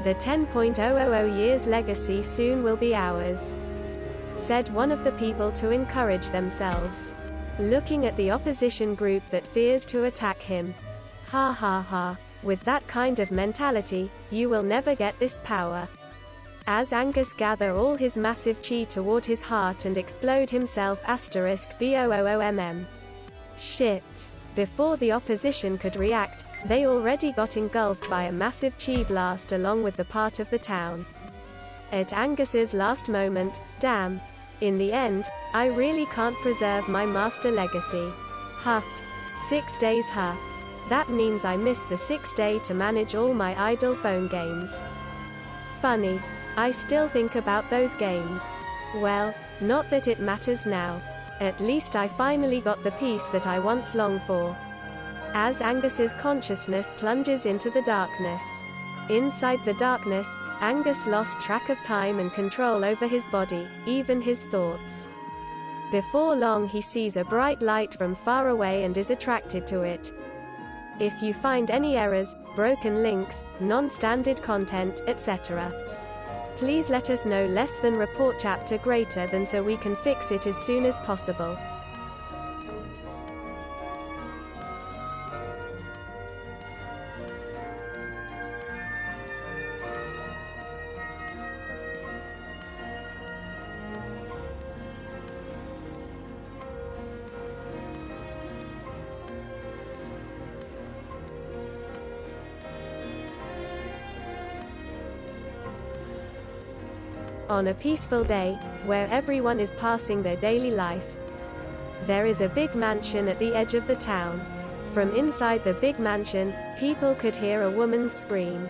The 10,000 years legacy soon will be ours," said one of the people to encourage themselves, looking at the opposition group that fears to attack him. "Ha ha ha. With that kind of mentality, you will never get this power." As Angus gather all his massive chi toward his heart and explode himself *BOOOMM. Shit. Before the opposition could react, they already got engulfed by a massive chi blast along with the part of the town. At Angus's last moment, "Damn. In the end, I really can't preserve my master legacy." Huffed. 6 days huh. That means I missed the 6th day to manage all my idle phone games. Funny. I still think about those games. Well, not that it matters now. At least I finally got the peace that I once longed for. As Angus's consciousness plunges into the darkness. Inside the darkness, Angus lost track of time and control over his body, even his thoughts. Before long he sees a bright light from far away and is attracted to it. If you find any errors, broken links, non-standard content, etc., please let us know. Less than report chapter greater than so we can fix it as soon as possible. On a peaceful day, where everyone is passing their daily life, there is a big mansion at the edge of the town. From inside the big mansion, people could hear a woman's scream.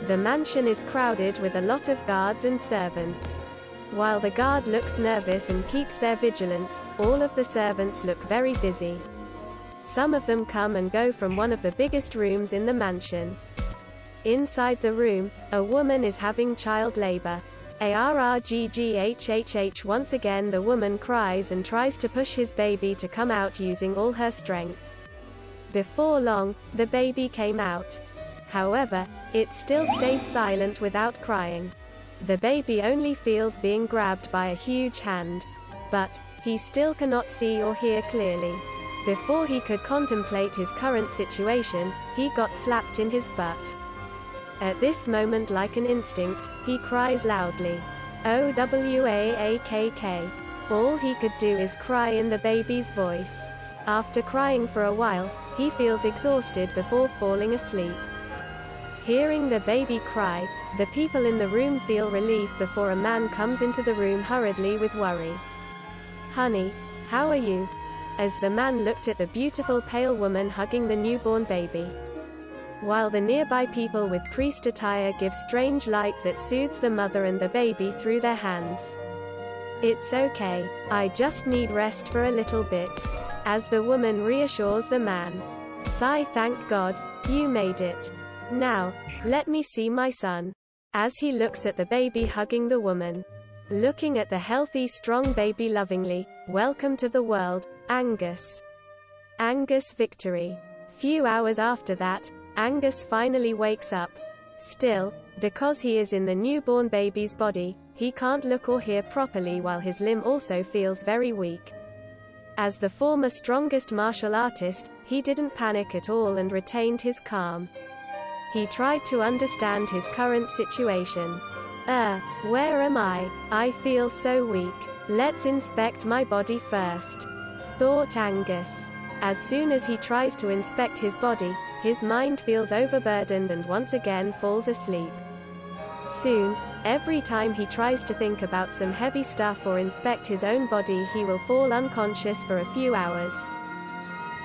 The mansion is crowded with a lot of guards and servants. While the guard looks nervous and keeps their vigilance, all of the servants look very busy. Some of them come and go from one of the biggest rooms in the mansion. Inside the room, a woman is having child labor. ARRGGHHH. Once again the woman cries and tries to push his baby to come out using all her strength. Before long, the baby came out. However, it still stays silent without crying. The baby only feels being grabbed by a huge hand. But he still cannot see or hear clearly. Before he could contemplate his current situation, he got slapped in his butt. At this moment, like an instinct, he cries loudly, "OWAAKK." All he could do is cry in the baby's voice. After crying for a while, he feels exhausted before falling asleep. Hearing the baby cry, the people in the room feel relief before a man comes into the room hurriedly with worry. "Honey, how are you?" as the man looked at the beautiful pale woman hugging the newborn baby. While the nearby people with priest attire give strange light that soothes the mother and the baby through their hands. "It's okay. I just need rest for a little bit," as the woman reassures the man. "Sigh, thank God, you made it. Now, let me see my son." As he looks at the baby hugging the woman. Looking at the healthy, strong baby lovingly, "Welcome to the world, Angus." Angus victory. Few hours after that, Angus finally wakes up. Still, because he is in the newborn baby's body, he can't look or hear properly while his limb also feels very weak. As the former strongest martial artist, he didn't panic at all and retained his calm. He tried to understand his current situation. Where am I? I feel so weak. Let's inspect my body first," thought Angus. As soon as he tries to inspect his body, his mind feels overburdened and once again falls asleep. Soon, every time he tries to think about some heavy stuff or inspect his own body, he will fall unconscious for a few hours.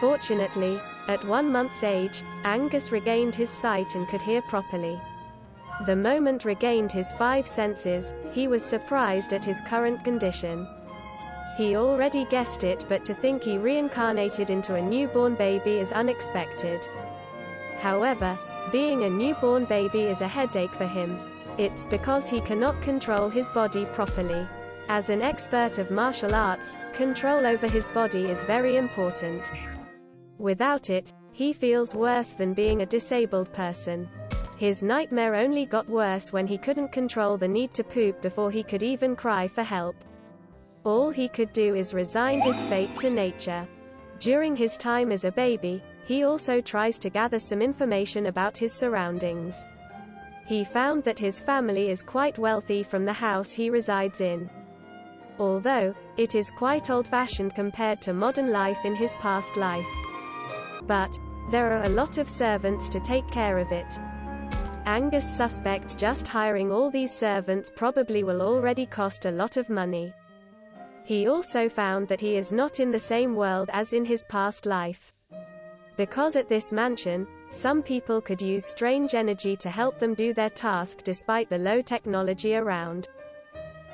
Fortunately, at 1 month's age, Angus regained his sight and could hear properly. The moment regained his 5 senses, he was surprised at his current condition. He already guessed it, but to think he reincarnated into a newborn baby is unexpected. However, being a newborn baby is a headache for him. It's because he cannot control his body properly. As an expert of martial arts, control over his body is very important. Without it, he feels worse than being a disabled person. His nightmare only got worse when he couldn't control the need to poop before he could even cry for help. All he could do is resign his fate to nature. During his time as a baby, he also tries to gather some information about his surroundings. He found that his family is quite wealthy from the house he resides in. Although, it is quite old-fashioned compared to modern life in his past life. But, there are a lot of servants to take care of it. Angus suspects just hiring all these servants probably will already cost a lot of money. He also found that he is not in the same world as in his past life. Because at this mansion, some people could use strange energy to help them do their task despite the low technology around.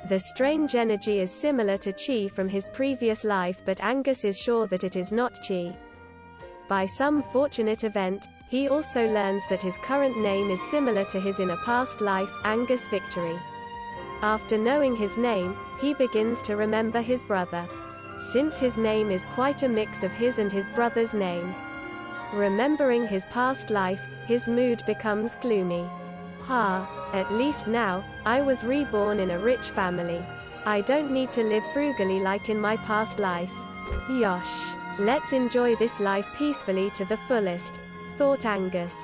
The strange energy is similar to Chi from his previous life, but Angus is sure that it is not Chi. By some fortunate event, he also learns that his current name is similar to his in a past life, Angus Victory. After knowing his name, he begins to remember his brother. Since his name is quite a mix of his and his brother's name. Remembering his past life, his mood becomes gloomy. At least now, I was reborn in a rich family. I don't need to live frugally like in my past life. Yosh. Let's enjoy this life peacefully to the fullest, thought Angus.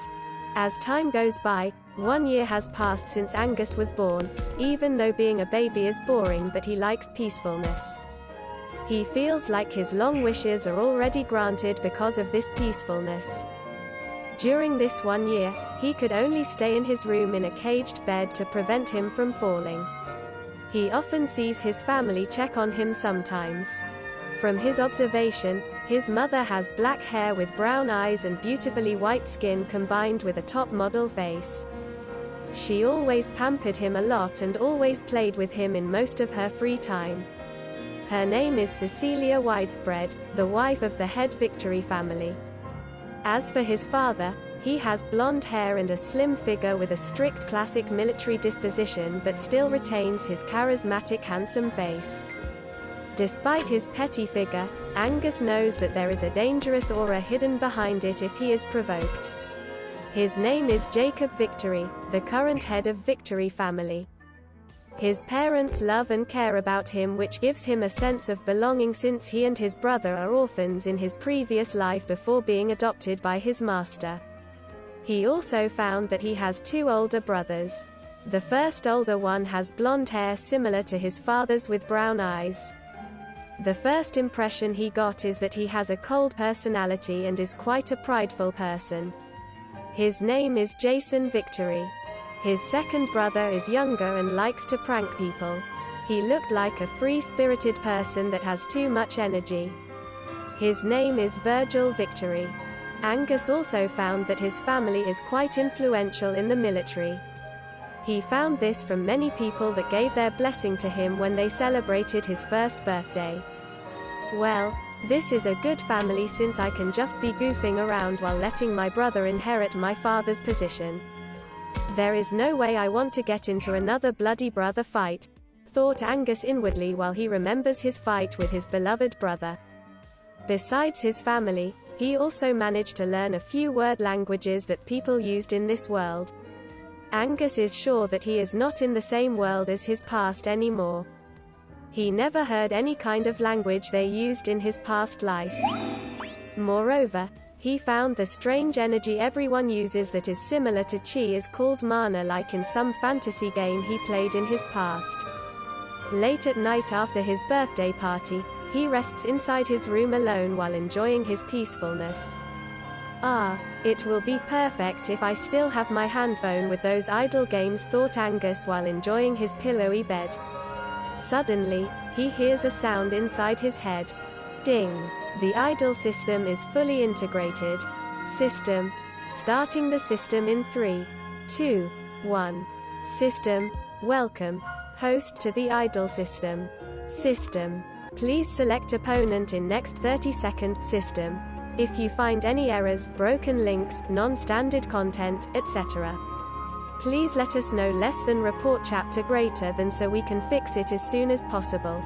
As time goes by, 1 year has passed since Angus was born, even though being a baby is boring, but he likes peacefulness. He feels like his long wishes are already granted because of this peacefulness. During this 1 year, he could only stay in his room in a caged bed to prevent him from falling. He often sees his family check on him sometimes. From his observation, his mother has black hair with brown eyes and beautifully white skin combined with a top model face. She always pampered him a lot and always played with him in most of her free time. Her name is Cecilia Widespread, the wife of the head Victory family. As for his father, he has blonde hair and a slim figure with a strict classic military disposition, but still retains his charismatic handsome face. Despite his petty figure, Angus knows that there is a dangerous aura hidden behind it if he is provoked. His name is Jacob Victory, the current head of Victory family. His parents love and care about him, which gives him a sense of belonging since he and his brother are orphans in his previous life before being adopted by his master. He also found that he has 2 older brothers. The first older one has blonde hair similar to his father's with brown eyes. The first impression he got is that he has a cold personality and is quite a prideful person. His name is Jason Victory. His second brother is younger and likes to prank people. He looked like a free-spirited person that has too much energy. His name is Virgil Victory. Angus also found that his family is quite influential in the military. He found this from many people that gave their blessing to him when they celebrated his first birthday. Well, this is a good family since I can just be goofing around while letting my brother inherit my father's position. There is no way I want to get into another bloody brother fight, thought Angus inwardly while he remembers his fight with his beloved brother. Besides his family, he also managed to learn a few word languages that people used in this world. Angus is sure that he is not in the same world as his past anymore. He never heard any kind of language they used in his past life. Moreover, he found the strange energy everyone uses that is similar to Chi is called mana, like in some fantasy game he played in his past. Late at night after his birthday party, he rests inside his room alone while enjoying his peacefulness. It will be perfect if I still have my handphone with those idle games, thought Angus while enjoying his pillowy bed. Suddenly, he hears a sound inside his head. Ding! The idle system is fully integrated. System. Starting the system in 3, 2, 1. System. Welcome, host, to the idle system. System. Please select opponent in next 30 seconds. System. If you find any errors, broken links, non-standard content, etc., please let us know. Less than report chapter greater than so we can fix it as soon as possible.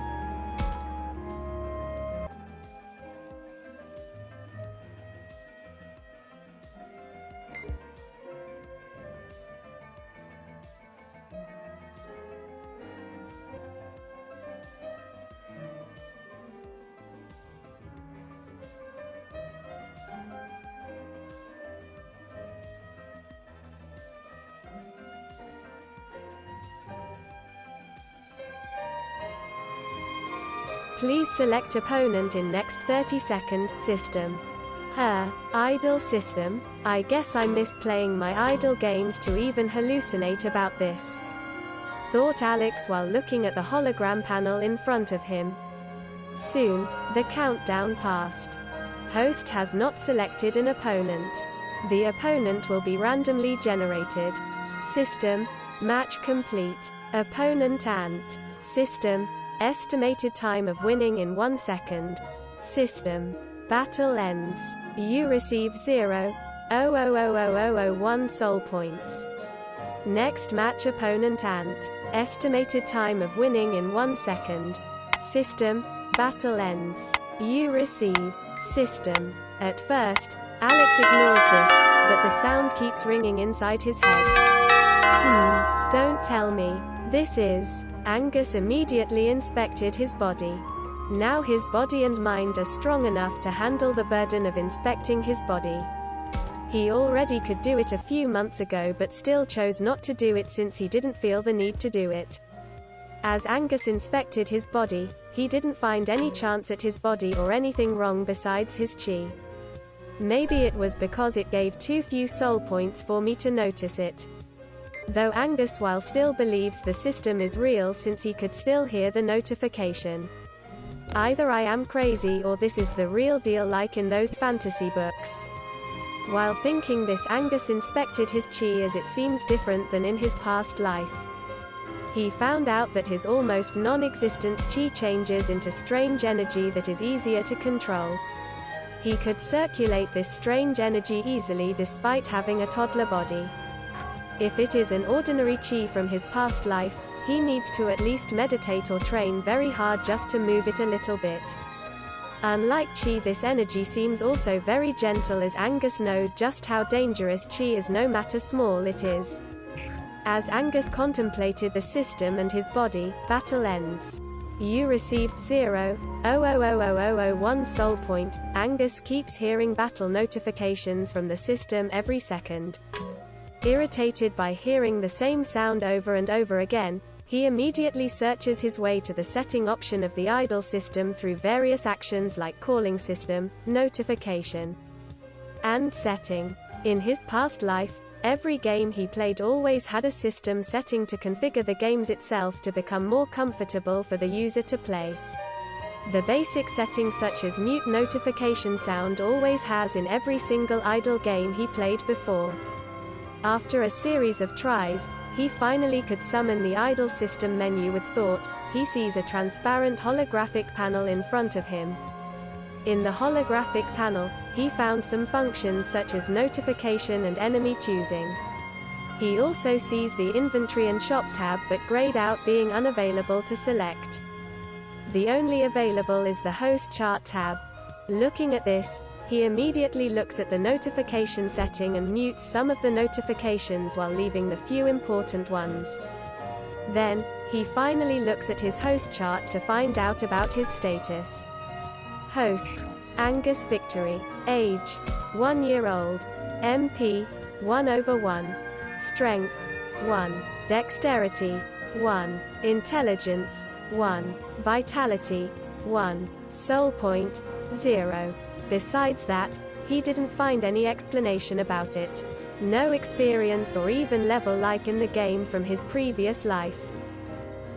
Please select opponent in next 30-second. System. Idle system? I guess I miss playing my idle games to even hallucinate about this, thought Alex while looking at the hologram panel in front of him. Soon, the countdown passed. Host has not selected an opponent. The opponent will be randomly generated. System. Match complete. Opponent Ant. System. Estimated time of winning in 1 second. System. Battle ends. You receive 0.0000001 soul points. Next match opponent Ant. Estimated time of winning in 1 second. System. Battle ends. You receive. System. At first, Alex ignores this, but the sound keeps ringing inside his head. Don't tell me. This is. Angus immediately inspected his body. Now his body and mind are strong enough to handle the burden of inspecting his body. He already could do it a few months ago but still chose not to do it since he didn't feel the need to do it. As Angus inspected his body, he didn't find any chance at his body or anything wrong besides his chi. Maybe it was because it gave too few soul points for me to notice it. Though Angus while still believes the system is real since he could still hear the notification. Either I am crazy or this is the real deal like in those fantasy books. While thinking this, Angus inspected his chi as it seems different than in his past life. He found out that his almost non-existent chi changes into strange energy that is easier to control. He could circulate this strange energy easily despite having a toddler body. If it is an ordinary chi from his past life, he needs to at least meditate or train very hard just to move it a little bit. Unlike chi, this energy seems also very gentle as Angus knows just how dangerous chi is no matter small it is. As Angus contemplated the system and his body, battle ends. You received 0.0000001 soul point. Angus keeps hearing battle notifications from the system every second. Irritated by hearing the same sound over and over again, he immediately searches his way to the setting option of the idle system through various actions like calling system, notification, and setting. In his past life, every game he played always had a system setting to configure the games itself to become more comfortable for the user to play. The basic settings such as mute notification sound always has in every single idle game he played before. After a series of tries, he finally could summon the idle system menu with thought. He sees a transparent holographic panel in front of him. In the holographic panel, he found some functions such as notification and enemy choosing. He also sees the inventory and shop tab but grayed out being unavailable to select. The only available is the host chart tab. Looking at this, he immediately looks at the notification setting and mutes some of the notifications while leaving the few important ones. Then, he finally looks at his host chart to find out about his status. Host: Angus Victory. Age: 1 year old. MP: 1/1. Strength: 1. Dexterity: 1. Intelligence: 1. Vitality: 1. Soul point: 0. Besides that, he didn't find any explanation about it. No experience or even level like in the game from his previous life.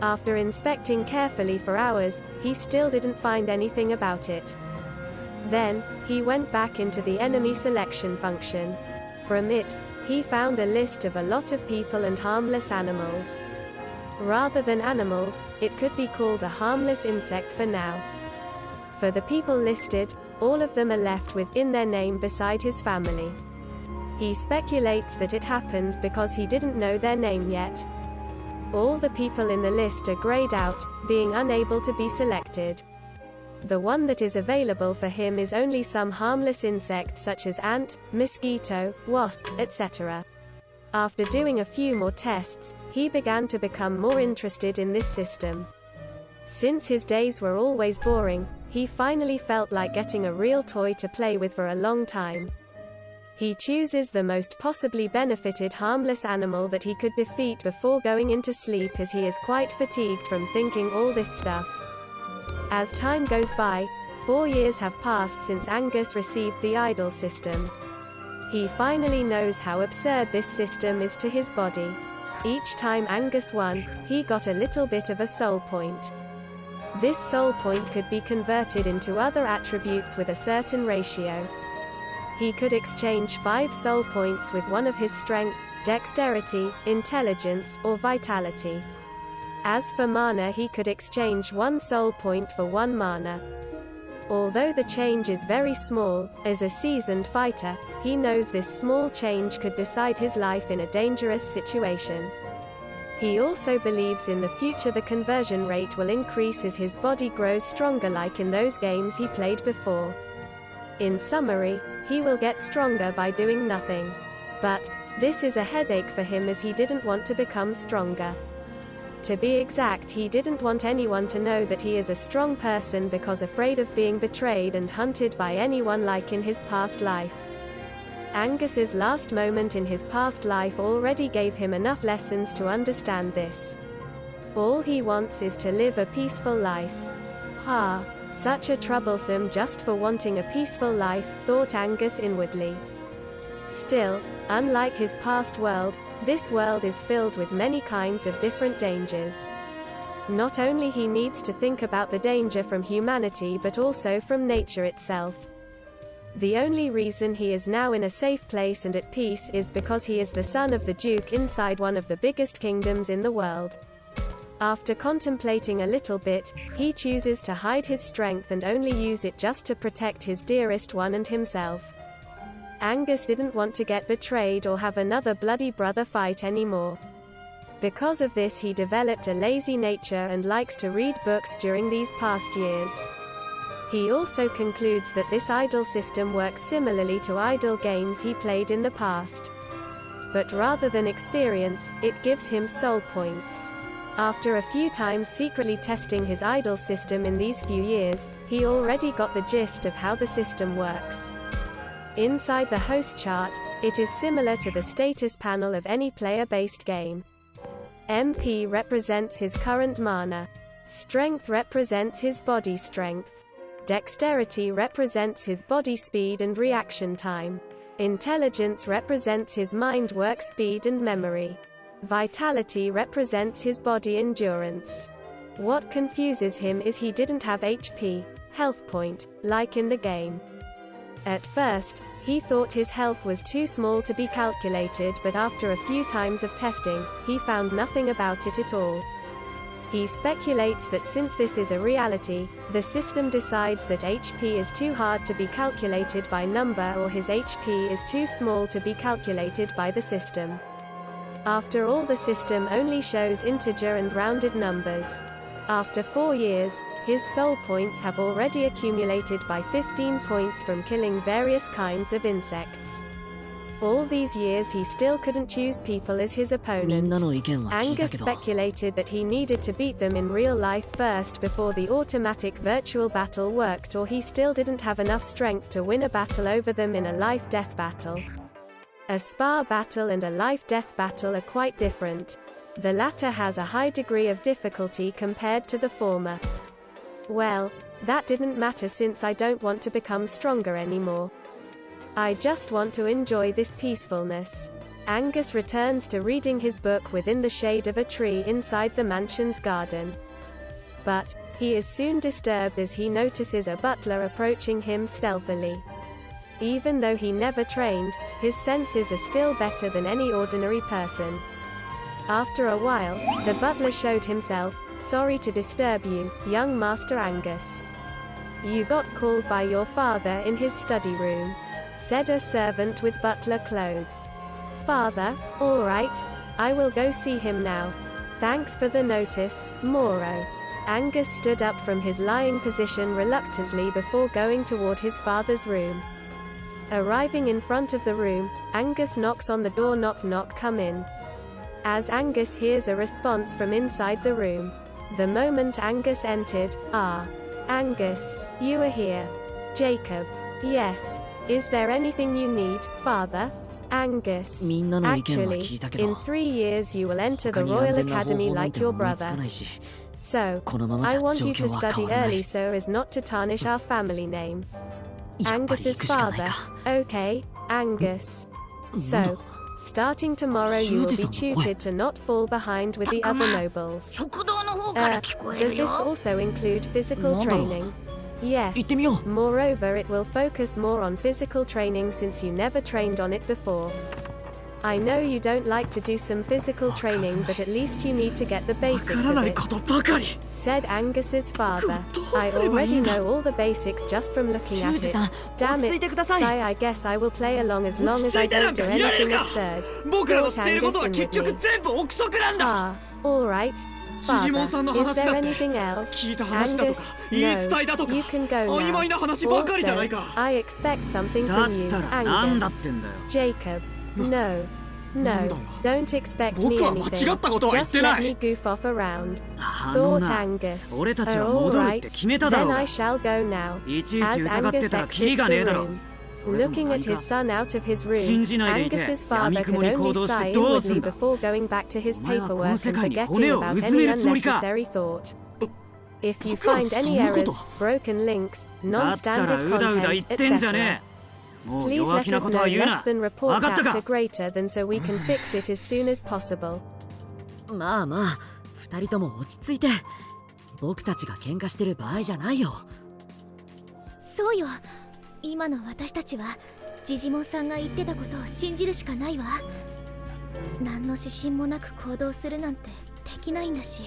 After inspecting carefully for hours, he still didn't find anything about it. Then, he went back into the enemy selection function. From it, he found a list of a lot of people and harmless animals. Rather than animals, it could be called a harmless insect for now. For the people listed, all of them are left with in their name beside his family. He speculates that it happens because he didn't know their name yet. All the people in the list are grayed out, being unable to be selected. The one that is available for him is only some harmless insect such as ant, mosquito, wasp, etc. After doing a few more tests, he began to become more interested in this system. Since his days were always boring, he finally felt like getting a real toy to play with for a long time. He chooses the most possibly benefited harmless animal that he could defeat before going into sleep as he is quite fatigued from thinking all this stuff. As time goes by, 4 years have passed since Angus received the idol system. He finally knows how absurd this system is to his body. Each time Angus won, he got a little bit of a soul point. This soul point could be converted into other attributes with a certain ratio. He could exchange 5 soul points with one of his strength, dexterity, intelligence, or vitality. As for mana, he could exchange 1 soul point for 1 mana. Although the change is very small, as a seasoned fighter, he knows this small change could decide his life in a dangerous situation. He also believes in the future the conversion rate will increase as his body grows stronger, like in those games he played before. In summary, he will get stronger by doing nothing. But this is a headache for him, as he didn't want to become stronger. To be exact, he didn't want anyone to know that he is a strong person because afraid of being betrayed and hunted by anyone like in his past life. Angus's last moment in his past life already gave him enough lessons to understand this. All he wants is to live a peaceful life. Ha! Such a troublesome just for wanting a peaceful life, thought Angus inwardly. Still, unlike his past world, this world is filled with many kinds of different dangers. Not only he needs to think about the danger from humanity but also from nature itself. The only reason he is now in a safe place and at peace is because he is the son of the Duke inside one of the biggest kingdoms in the world. After contemplating a little bit, he chooses to hide his strength and only use it just to protect his dearest one and himself. Angus didn't want to get betrayed or have another bloody brother fight anymore. Because of this, he developed a lazy nature and likes to read books during these past years. He also concludes that this idol system works similarly to idol games he played in the past. But rather than experience, it gives him soul points. After a few times secretly testing his idol system in these few years, he already got the gist of how the system works. Inside the host chart, it is similar to the status panel of any player-based game. MP represents his current mana. Strength represents his body strength. Dexterity represents his body speed and reaction time. Intelligence represents his mind work speed and memory. Vitality represents his body endurance. What confuses him is he didn't have HP, health point, like in the game. At first, he thought his health was too small to be calculated, but after a few times of testing, he found nothing about it at all. He speculates that since this is a reality, the system decides that HP is too hard to be calculated by number or his HP is too small to be calculated by the system. After all, the system only shows integer and rounded numbers. After 4 years, his soul points have already accumulated by 15 points from killing various kinds of insects. All these years he still couldn't choose people as his opponent. Angus speculated that he needed to beat them in real life first before the automatic virtual battle worked, or he still didn't have enough strength to win a battle over them in a life-death battle. A spar battle and a life-death battle are quite different. The latter has a high degree of difficulty compared to the former. Well, that didn't matter since I don't want to become stronger anymore. I just want to enjoy this peacefulness. Angus returns to reading his book within the shade of a tree inside the mansion's garden. But he is soon disturbed as he notices a butler approaching him stealthily. Even though he never trained, his senses are still better than any ordinary person. After a while, the butler showed himself. "Sorry to disturb you, young Master Angus. You got called by your father in his study room," said a servant with butler clothes. "Father? All right. I will go see him now. Thanks for the notice, Moro." Angus stood up from his lying position reluctantly before going toward his father's room. Arriving in front of the room, Angus knocks on the door. "Knock knock, come in." As Angus hears a response from inside the room. The moment Angus entered, "Ah, Angus, you are here. Jacob." "Yes. Is there anything you need, father?" Angus. みんなの意見は Actually, 聞いたけど in 3 years you will enter the 他に Royal 安全な方 Academy 法なん like て your 思いつか brother. ないし So, このままじ I ゃ want 状 you to 況は変 study わらない early so as not to tarnish our family name. やっぱり行 Angus's くしかない father. か Okay, Angus. なんだ So, starting tomorrow you will be tutored to not fall behind with the other nobles. 食堂の方から聞こえ Does る this よ。 also include physical なんだろう training? Yes. 行ってみよう Moreover, it will focus more on physical training since you never trained on it before. I know you don't like to do some physical training, but at least you need to get the わ basics から of ない it, ことばかり said Angus's father. 僕は I どうすればいい already んだ know all the basics just from looking at 修二 it. さん Damn 落ち着い it, てください Sai, I guess I will play along as long as I 落ち着いてな don't んか do いられ anything るか absurd. 僕らの知 Thought っていることは Angus 結 in 局 with me. 全部憶測なんだ Ah, alright. ジジモン Father, さんの is 話だ there って anything else? 聞いた話だと Angus, か言い伝 no. えだとか You can go 曖昧 now. な話ばかりじゃない Also, か I expect something だ from you, ったらなんだっ Angus. てんだよ Jacob. No. なん No. だよ Don't expect me 僕は間違 anything. ったことは言っ Just てな let me い goof off around. あの Thought な Angus. 俺たちは Oh, 戻るっ alright. て決めただろ Then う I が shall go now. いちい As ち疑って Angus たらキリ exits がね the えだろ room. それとも Looking 何 at か his son out of his 信 room, じないでいて Angus's father 闇 could 雲に only 行動して sigh どうすん inwardly だ before going back to his お前はこの paperwork 世 and 界に forgetting 骨を about うずめ any るつもりか unnecessary thought. If you 僕は find そ any んなこ errors, と broken links, だったら non-standard うだうだ言 content, ってんじゃ etc. ねえもう Please 弱 let 気な us ことは know 言う less な than わ report かった chapter か greater than so we can fix it as soon as possible. まあまあ二人とも落ち着いて僕たちが喧嘩してる場合じゃないよそうよ。今の私たちはジジモンさんが言ってたことを信じるしかないわ。何の指針もなく行動するなんてできないんだし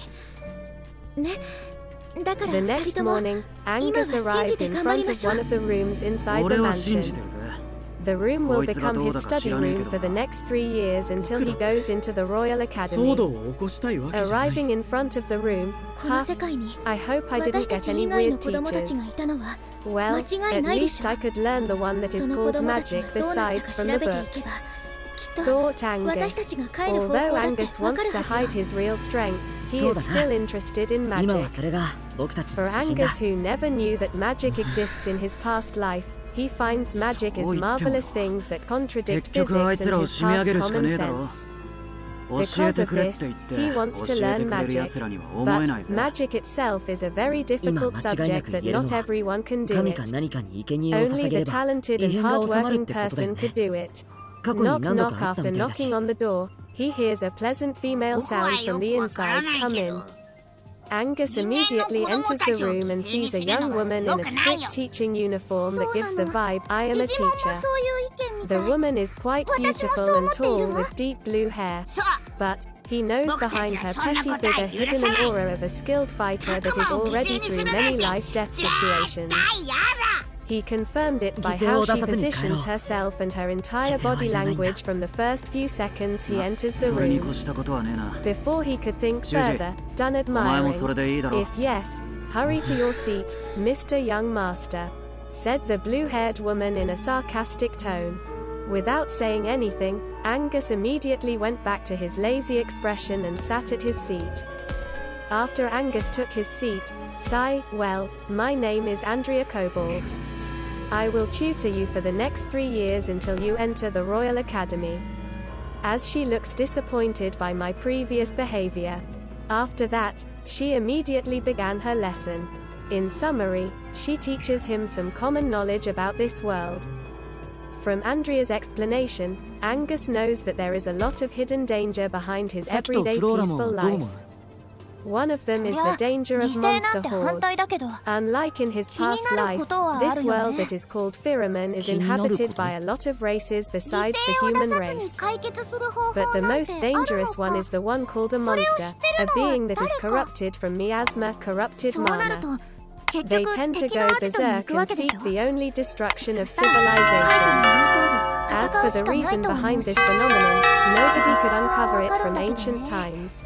ね。だから The 二 next 人とも morning, 今 Angus は信じ arrived て in 頑張り front ま of しょ one う。 of the rooms inside the 俺は信じて mansion. るぜ The room will こいつが become どう his だか知 study らねえ room けど for the な next 3 years until he 僕ら goes into the Royal 騒 Academy. 動を起こしたいわけじゃない Arriving in front of the room, この huh? 世界に I hope I 私 didn't た get ち any 以外の weird 子供たち teachers. がいたのは Well, 間違い at ないでし least ょ。 I could learn the one that そ is の子 called 供たち magic がどうなった besides か from 調 the べてい books. けばきっと Thought 私 Angus. たちが帰る方法 Although だって Angus わか wants る to はずよ。 hide his real strength, he そう is だな still interested in 今は magic. それが僕たちの For 自信だ Angus, who never knew that magic exists in his past life, he finds magic as そう言っても marvelous things that contradict 結局あい physics つら and を his 締め上 past げるしかね common えだろ sense. 教え Because て of くれっ this, て言って he wants to 教え learn てくれる magic. 奴らには思えない But ぜ magic itself is a very difficult 今間違いな subject く that 言える not のは everyone can do 神か it. 何かに生贄を Only 捧げ the れば talented 異 and 変が収まるっ hard-working てことだよ person ね could do it. 過去に Knock 何度 knock かあった after みたいだし knocking on the door, he hears a pleasant female 僕は sound よ from く the わから inside ない come け in. ど Angus 人間の immediately 子供 enters た the ちを room 犠 and 牲に sees す a るの young は woman in 良 a くない strict よ。 teaching uniform そ that うな gives the の。 vibe, I am ジ a ジモンも teacher. そういう意見みた The い。 woman is quite 私も beautiful そう思 and っている tall わ。 with deep blue hair, そう but he knows 僕たち behind は her そんな petty ことは figure 許 hidden さ an ない aura of a skilled fighter that is 仲間を犠 already 牲にす through るなん many て life-death 絶 situations. 対やだ He confirmed it by 犠牲 how を she 出さずに帰ろう。 positions herself and her entire 犠牲は body いらないんだ。 language from the first few seconds he ま enters the それに room. 越したことはねえな Before he could think 修二 further, done お前もそれ admiring. でいいだろ If yes, hurry to your seat, Mr. Young Master, said the blue-haired woman in a sarcastic tone. Without saying anything, Angus immediately went back to his lazy expression and sat at his seat. After Angus took his seat, sigh, well, my name is Andrea Cobalt. I will tutor you for the next 3 years until you enter the Royal Academy. As she looks disappointed by my previous behavior. After that, she immediately began her lesson. In summary, she teaches him some common knowledge about this world. From Andrea's explanation, Angus knows that there is a lot of hidden danger behind his さっきと everyday フローラモン peaceful はどう life. 思う One of そ them り is ゃ the danger 犠 of 牲なん monster て反対 hordes. だけど Unlike in his 気に past なる life, ことはあ this るよ world ね that is called Pheromoon is 気になること inhabited by a lot of races 犠 besides 牲 the を human 出さずに race. 解決する方法 But the なんて most あるの dangerous one か is the one called a それを知 monster, ってる a のは being that is 誰か corrupted from miasma, corrupted そうなる mana. と結 They 局 tend to 敵の go アジトに行 berserk くわ and けでし seek ょ the only destruction of そしたらカイ civilization. トの言う通り As 戦 for うし the かない reason と思 behind うし this phenomenon, nobody could 理屈は uncover it わかる from んだけど ancient ね times.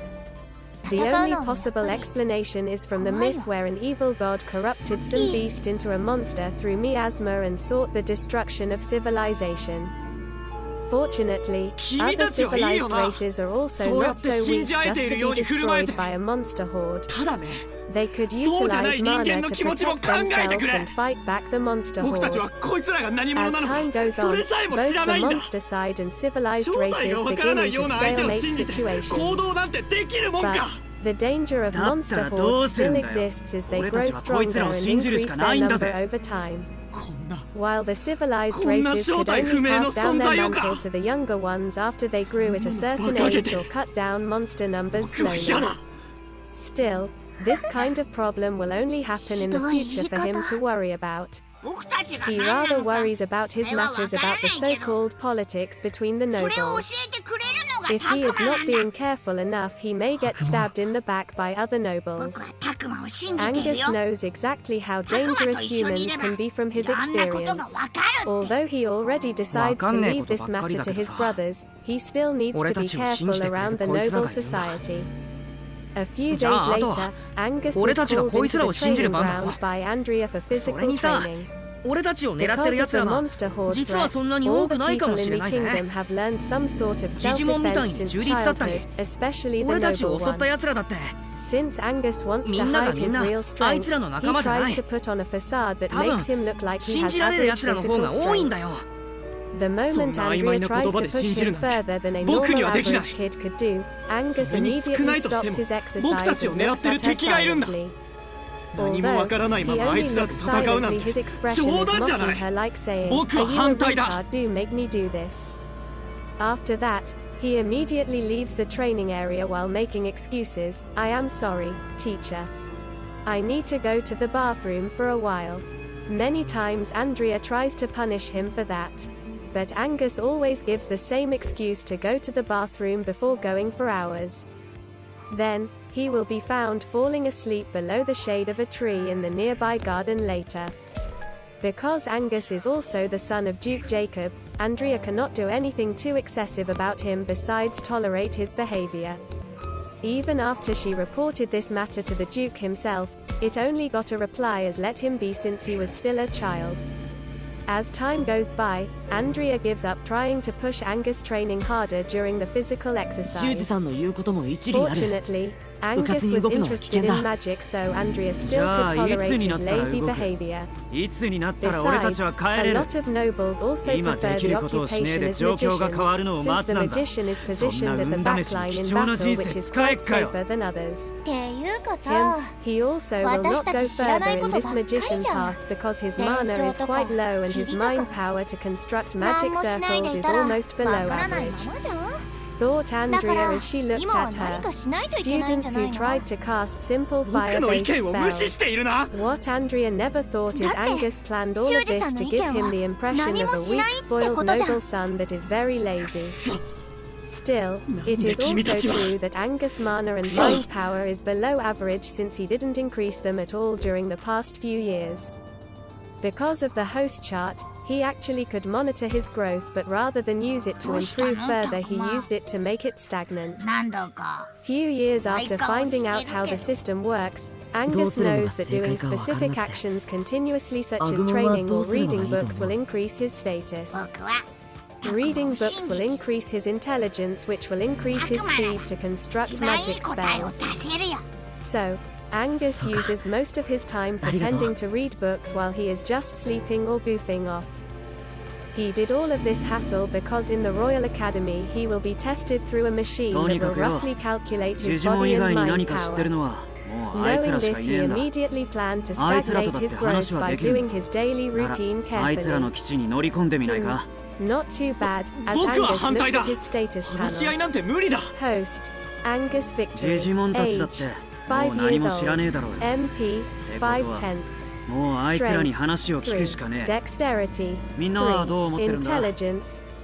The 戦う only のはやっぱ possible り explanation is from the 怖い myth よ where an evil god corrupted some Suki. beast into a monster through miasma and sought the destruction of civilization. Fortunately, 君 other たちはいいよ civilized な races are also そうや not って so 信 weak じ合え just てい to るよう be に振る舞え destroyed て by a monster horde. ただね They could そうじゃな utilize い人間 mana の to 気持ちも protect 考えて themselves くれ and fight back the monster 僕たち horde. はこいつらが何者 As なの time か goes そ on, れさえも知 both ら the ないんだ monster side and civilized 正体 races がわからな begin いよう into な相手を stalemate 信じて行 situations. 動なんてできるもん But か the danger of だった monster らどう hordes する still んだよ。 exists as they 俺 grow たちはこいつら stronger を and 信じる increase しかな their いんだ number ぜ。 over time. こんな While the civilized こんな races 正 could 体 only 不明の pass down 存 their 在をか mantle to the younger ones after they grew at a certain 馬鹿げて age or cut down monster numbers 僕は嫌 slowly. だ Still, this kind of problem will only happen in the future for him to worry about. 僕たちが He 何な rather のか worries about his それは matters わから about the ないけど so-called politics between the それを教 nobles. えてくれるのが If タ he ク is マな not んだ being careful enough, he may get stabbed in the back by other nobles. 僕はタクマを信じている Angus よ knows exactly how タクマ dangerous と一緒にい humans れば can be from い his ろんなこと experience. がわかるって Although he already decides to わかんねえ leave こと this ばっかり matter だ to けど his さ。 brothers, he still needs to 俺た be ちを信 careful じてくれる around the こいつら noble がいるんだ。 society. A few じ days ゃああとは later, Angus 俺 was たちが called こい into つら the を信じる training 番だ。 ground by Andrea for それ physical にさ、 training. 俺たちを狙って Because る of 奴 the らは monster horde 実は threat, そんなに all 多 the くないか people もし in れ the ないぜ。 kingdom have learned some sort of ジジモンみたい self-defense に since 中立だったり childhood, especially the 俺たちを noble 襲った ones. 奴らだって Since Angus wants み to んなが hide みん his な real あい strength, つらの he 仲間じゃな tries い。 to put on a facade that 多分 makes him look like he 信 has じられる average 奴らの方 physical が多いん strength. だよ。 The moment そんな曖昧 Andrea な tries 言葉 to で push 信じる him なんて further than a 僕に normal はできない average kid could do, Angus それに少 immediately ないとして stops も his 僕た exercise ちを and 狙 looks ってる at her 敵がいるんだ silently. 何もわ Although からない he ままあい only つら looks と戦うなん silently, て his expression 冗 is 談じゃ mocking ない her like saying, 僕 Are は you a 反対だ retard? Do make me do this. After that, he immediately leaves the training area while making excuses. I am sorry, teacher. I need to go to the bathroom for a while. Many times Andrea tries to punish him for that. But Angus always gives the same excuse to go to the bathroom before going for hours. Then, he will be found falling asleep below the shade of a tree in the nearby garden later. Because Angus is also the son of Duke Jacob, Andrea cannot do anything too excessive about him besides tolerate his behavior. Even after she reported this matter to the Duke himself, it only got a reply as let him be since he was still a child. As time goes by, Andrea gives up trying to push Angus training harder during the physical 修二 exercise. さんの言うことも一理ある。 Fortunately, Angus 部活に was 動くのは危 interested 険 in だ。 magic, so Andrea still じゃあ could いつ tolerate にな his ったら lazy 動く。 behavior. いつになったら俺た Besides, ちは帰 a れる。 lot of nobles also 今で prefer き the ることをしねえ occupation で as 状況が変わるのを magicians, 待 since つ the なんだ。 magician is そん positioned な at the 運試し backline に in 貴重な battle, 人 which 生 is 使え quite っかよ。 safer than others. っていうか Him, さ he also will not 私た go ち知らない further こ in と this ばっかり magician's じゃん。 path because his 練 mana 習 is とか quite low and his 霧とか mind power to construct 何 magic もしないで circles い is たら almost わ below からない average. ままじゃん。 Thought だか Andrea ら as she looked 今は at 何 her. かしないといけないん Students じゃない who の tried to cast simple 僕の意 fire-based 見を無視 spells. しているな What Andrea never thought is だって Angus planned all of 修二さ this んの to 意 give 見 him the は impression 何 of も a し weak, ないって spoiled ことじゃん。 noble son that is very lazy. Still, it is 君たち also は true that Angus' mana and mind power is below average since he didn't increase them at all during the past few years. Because of the host chart, he actually could monitor his growth, but rather than use it to improve further, he used it to make it stagnant. なんだか Few years after finding out how the system works, Angus knows that doing specific actions continuously, such as training or reading books, will increase his status. 僕は Reading books will increase his intelligence, which will increase his speed to 一 construct 番いい magic 答えを spells. 出せるよ So, Angus uses most of his time pretending to read books while he is just sleeping or goofing off. He did all of this hassle because in the Royal Academy he will be tested through a machine と that にか will くよ roughly calculate ジ his ジモン body 以 and 外に mind 何か知ってる power. のはもうあいつ Knowing らし this, かい he ねえんだ。 immediately planned to あいつらと stagnate だって his 話 growth は by できる。 doing his daily な routine らあいつらの carefully. 基地に乗り込んでみないか。 Not too bad, as 僕は Angus 反対 looked だ at his status 話し合い panel. なんて無理だ Host, Angus ジ Victory, ジモンたちだっ age, てもう 5何も years 知らねえ old, だろうよ。 MP, ことは 5 tenths. もうあいつらに Strength, 話を聞くし 3, かねえ。 Dexterity, みんなはどう 3, 思ってるんだ。 Intelligence,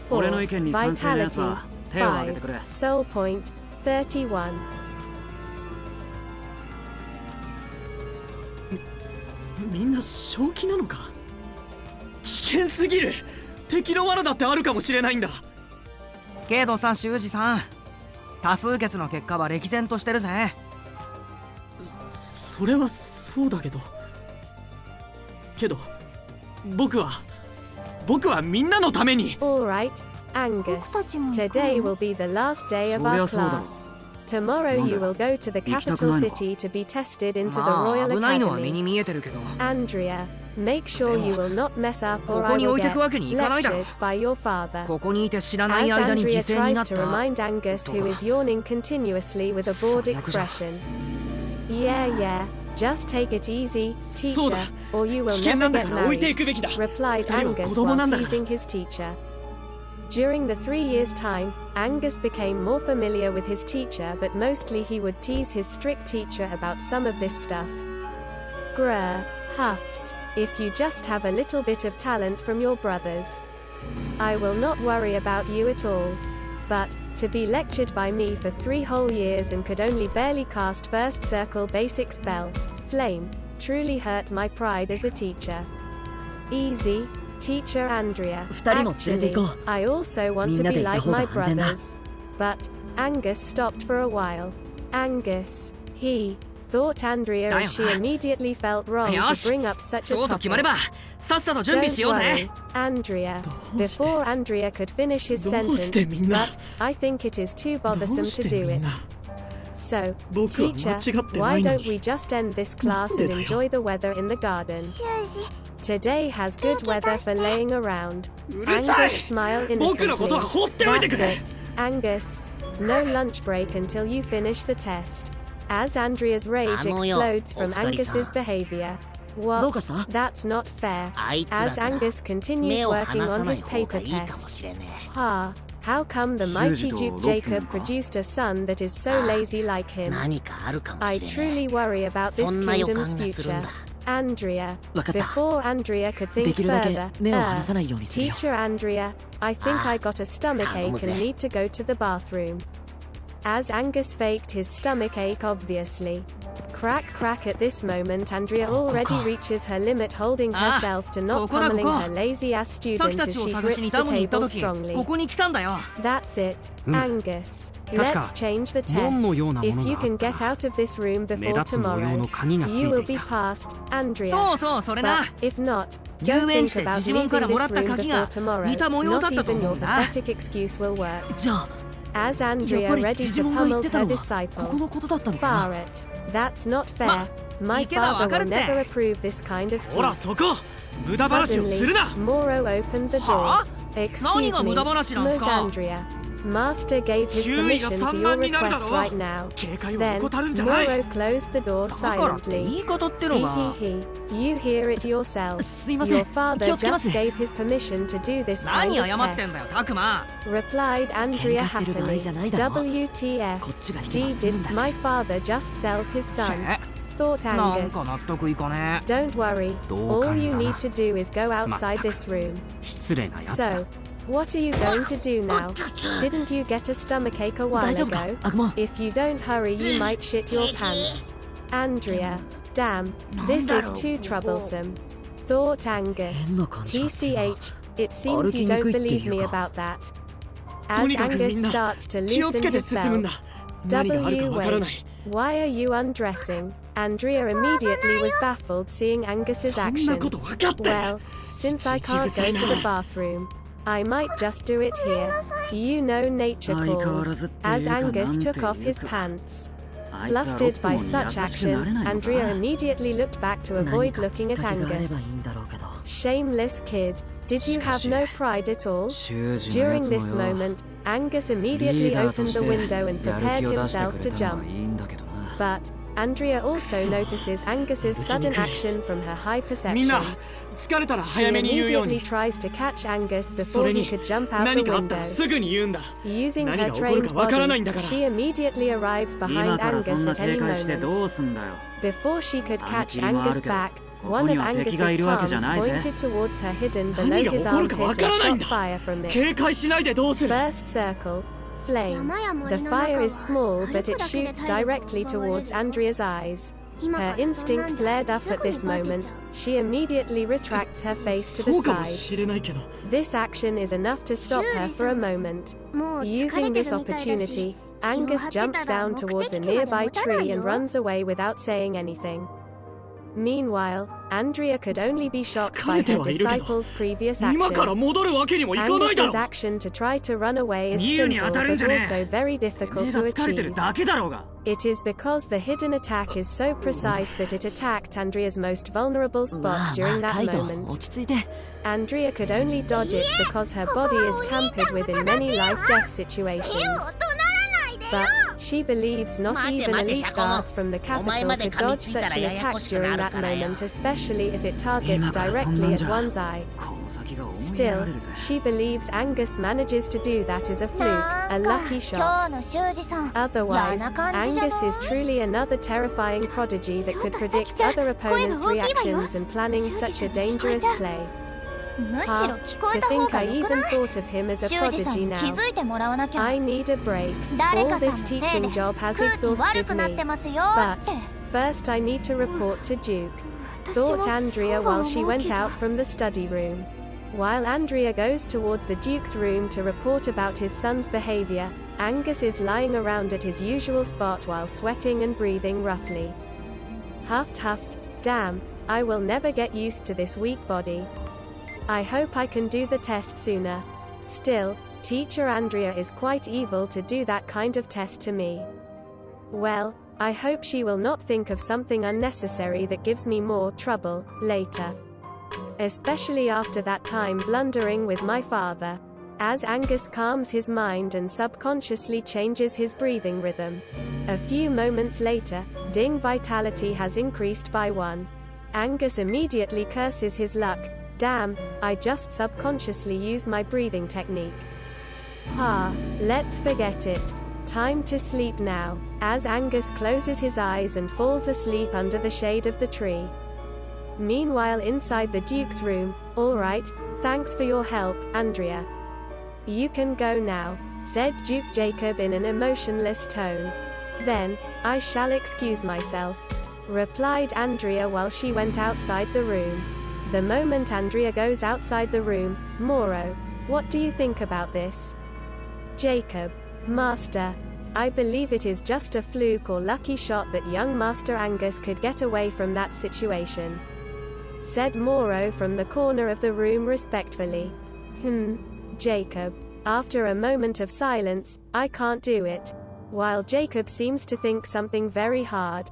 俺の意 4, 見に賛成のやつ Vitality, は手を挙げてくれ。 5, Soul Point, 31. みんな正気なのか危険すぎる敵の罠だってあるかもしれないんだけどさ修二さん多数決の結果は歴然としてるぜそれはそうだけど僕はみんなのために Alright, Angus, today will be the last day of our class. Tomorrow you will go to the capital city to be tested into the まあ Royal 危ないのは目 Academy. に見えてるけど Andrea, make sure you will not mess up or こ I こに will 置いて get くわけにいかないだろ lectured by your father. ここにいて知らない As 間に犠 Andrea 牲にな tries っ to た remind Angus, who is yawning continuously with a bored expression. Yeah, just take it easy, そうだ teacher, or you 危 will 険な never んだ get から置いてい married, くべきだ replied 二人は Angus 子供な while んだから teasing his teacher. During the 3 years' time, Angus became more familiar with his teacher, but mostly he would tease his strict teacher about some of this stuff. Grr, huffed, if you just have a little bit of talent from your brothers. I will not worry about you at all. But, to be lectured by me for 3 whole years and could only barely cast first circle basic spell, Flame, truly hurt my pride as a teacher. Easy, Teacher Andrea. 二人も連れて行こ Actually, I also want to みんな be で行った like 方が my 安全だ。 brothers. But, Angus stopped for a while. Angus, he, thought Andrea だよ as な she immediately felt wrong よ to し bring up such a そうと決まれ topic. ばさっさと準備し Don't よう worry, ぜ Andrea. どうして Before Andrea could finish his どうして sentence, みんな but I think it is too ど bothersome うし to て do みん it. な So, 僕は間 teacher, 違ってな why いの don't に we just end this class なんで and だよ enjoy the weather in the garden? 修二 Today has good weather for laying around. うるさい Angus smiled 僕のことは innocently. 放っておいて That's くれ it, Angus. No lunch break until you finish the test. As Andrea's rage あのよ、 explodes from お二人さん。 Angus's behavior. どう What? かした That's not fair. あいつら As から Angus continues 目を working 離さ on ない his 方 paper がいいかも test. しれね Ha! How come the 修 mighty 二と Duke 6 Jacob 分か produced a son that is so lazy like え him? 何かあるかも I しれね truly worry about this そんな予感 kingdom's がするん future. だ Andrea. わかった Before Andrea could で think きるだけ further, 目を離さないようにするよ Teacher Andrea, I think Ah, I got a stomachache and 頼むぜ。 need to go to the bathroom. As Angus faked his stomachache obviously. Crack at this moment Andrea already reaches her limit holding Ah, herself to not ここだここ。 pummeling her lazy ass さっき student た as ちを she 探し grips に the ダムに行った table 時 strongly. ここに来たんだよ That's it, Angus. 確か Let's change the 門の test. ようなも If の you があ can った get out of this room 目 before 立つ模様 tomorrow, の鍵がつ you い will てい be た past, Andrea. そうそうそれな But if not, 遊 don't 園 think 地で about デジモンから leaving もら this った room 鍵 before が tomorrow. 似た模様だ Not ったと even 思 your うんだ pathetic excuse will work. じゃあ As やっ Andrea ぱり readied デジ to モンが言っ pummel てた her のはここ disciple. のことだったのかな Bar it. That's not fair. My 行けばわ father かる will って never approve this kind of ほら talk. そこ無駄話をする Suddenly, な Moro opened the door. はあ Excuse 何が無駄 me, 話なんす Ms. か Andrea. Master gave his 注意が permission to 散 your 漫になるだ request ろ right now. 警戒を Then, 怠るんじゃない Moro closed the door だからって言 silently. い方ってのが You hear it yourself. すいません Your father 気をつけます just gave his permission to do this kind 何 of 謝ってんだよ test. タクマ Replied Andrea 喧嘩してる場合 happily. じゃないだろ WTF. こっちが引けば D 済む did んだし my father just sells his シ son? ェ Thought なん Angus. か納得いかね Don't worry. 同感 All you だな need to do is go outside 全く this room. 失礼なやつだ So, what are you going to do now? Didn't you get a stomachache a while 大丈夫か ago? アグモン If you don't hurry, you might shit your pants. Andrea. Damn, this is too troublesome. Thought Angus. 変な感じがするな TCH. It seems you don't believe me about that. と As にかくみ Angus んな starts to 気をつ loosen けて his 進むんだ belt. 何があるか W わからな wait. い Why are you undressing? Andrea immediately was baffled seeing Angus's そんな action. こと分かってる Well, since I can't go to the bathroom, I might just do it here. You know nature 相変わら calls. ずっていう As か Angus なんて took off いう his か pants. あいつはロ Flustered ック by モンに such 優しくな action, れないの Andrea か immediately looked back to 何 avoid かき looking っ at かけがあれば Angus. いいんだろうけど Shameless kid. Did you have no pride at all? 修二のや During つ this もよ moment, Angus リ immediately ーダーと opened し the て window and やる prepared 気を出して himself く to れたのは jump. いいんだけどな But Andrea also notices Angus's sudden action from her high みん perception. な疲れたら She 早めに言うよう immediately に tries to catch Angus そ before れ he に could jump out 何 the かあったら window. すぐに言うんだ Using 何 her が起こる trained かわからないん body, だから she immediately arrives 今 behind からそん Angus な at any 警戒して moment. どうすんだよ Before she could あの catch 霧もある Angus けど back, こ one こ of には敵がい Angus's るわけ palms じゃないぜ pointed towards her hidden 何 below が his 起こるか armpit わ and からないん shot だ fire from it. 警戒しないでどうする First circle, flame. 山や The 森の中 fire は is small, 歩 but く it だけで shoots 体力 directly を奪われ towards る Andrea's eyes. 今か Her らそんな instinct んじゃ flared up す at ぐに this バテ moment. ちゃう She immediately retracts her face to そ the うかも side. しれないけど This action is enough to stop her for a moment. もう疲れ Using て this るみたいだし opportunity, Angus jumps down towards a nearby tree and runs away without saying anything. Meanwhile, Andrea could only be shocked by her 疲れてはいるけど、 disciples' previous 今から action. 戻るわけにもいかないだろ Angus's action to try to run away is ミユに simple 当たるん but じゃね also very え。 difficult 目 to が疲れてる achieve. だけだろうが。 It is because the hidden attack is so precise that it attacked Andrea's most vulnerable ま spot あ during まあ that カイト moment. 落ち着いて。 Andrea could only dodge it because her body is tampered with in many life-death situations. 怒鳴らないでよ But she believes not 待て even 待て elite シャコモン。 guards from the お前 capital まで could 噛み dodge ついた such ら an やや attack こしくな during る that からよ moment, especially if it targets 今からそんな directly ん at じゃ one's eye. この先が思いやら Still, れるぜ。 she believes Angus manages to do that as a fluke, a なんか lucky 今日 shot. の修二さん Otherwise, 嫌な感じじゃない Angus is truly another terrifying prodigy that could predict other opponents' reactions and planning such a dangerous play. むしろ聞こ To えた方 think が I よく even ない thought of him as a 修二さん prodigy に気 now. づいてもらわなきゃ I need a break. 誰 All かさ this んのせい teaching で job has 空気悪 exhausted くなって me. ますよ But って first I need to report to Duke, 私も thought そう Andrea は while she 思う went けど out from the study room. While Andrea goes towards the Duke's room to report about his son's behavior, Angus is lying around at his usual spot while sweating and breathing roughly. Huffed, damn, I will never get used to this weak body. I hope I can do the test sooner. Still, teacher Andrea is quite evil to do that kind of test to me. Well, I hope she will not think of something unnecessary that gives me more trouble later. Especially after that time blundering with my father. As Angus calms his mind and subconsciously changes his breathing rhythm. A few moments later, Ding vitality has increased by 1. Angus immediately curses his luck. Damn, I just subconsciously use my breathing technique. Let's forget it. Time to sleep now, as Angus closes his eyes and falls asleep under the shade of the tree. Meanwhile inside the Duke's room, all right, thanks for your help, Andrea. You can go now, said Duke Jacob in an emotionless tone. Then, I shall excuse myself, replied Andrea while she went outside the room. The moment Andrea goes outside the room, Moro, what do you think about this? Jacob, Master, I believe it is just a fluke or lucky shot that young Master Angus could get away from that situation, said Moro from the corner of the room respectfully. Jacob. After a moment of silence, I can't do it. While Jacob seems to think something very hard.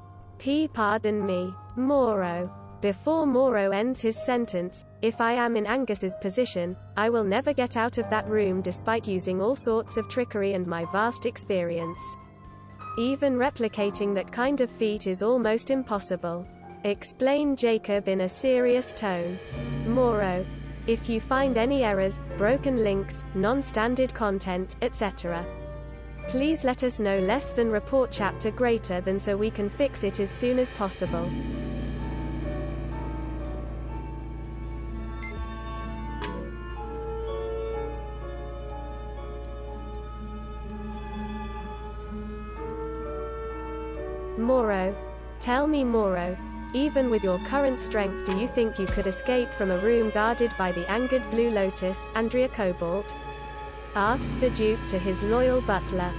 Pardon me, Moro. Before Moro ends his sentence, if I am in Angus's position, I will never get out of that room despite using all sorts of trickery and my vast experience. Even replicating that kind of feat is almost impossible, explained Jacob in a serious tone. Moro, if you find any errors, broken links, non-standard content, etc., please let us know. Less than report chapter greater than so we can fix it as soon as possible. Moro. Tell me, Moro, even with your current strength, do you think you could escape from a room guarded by the angered Blue Lotus, Andrea Cobalt? Asked the Duke to his loyal butler.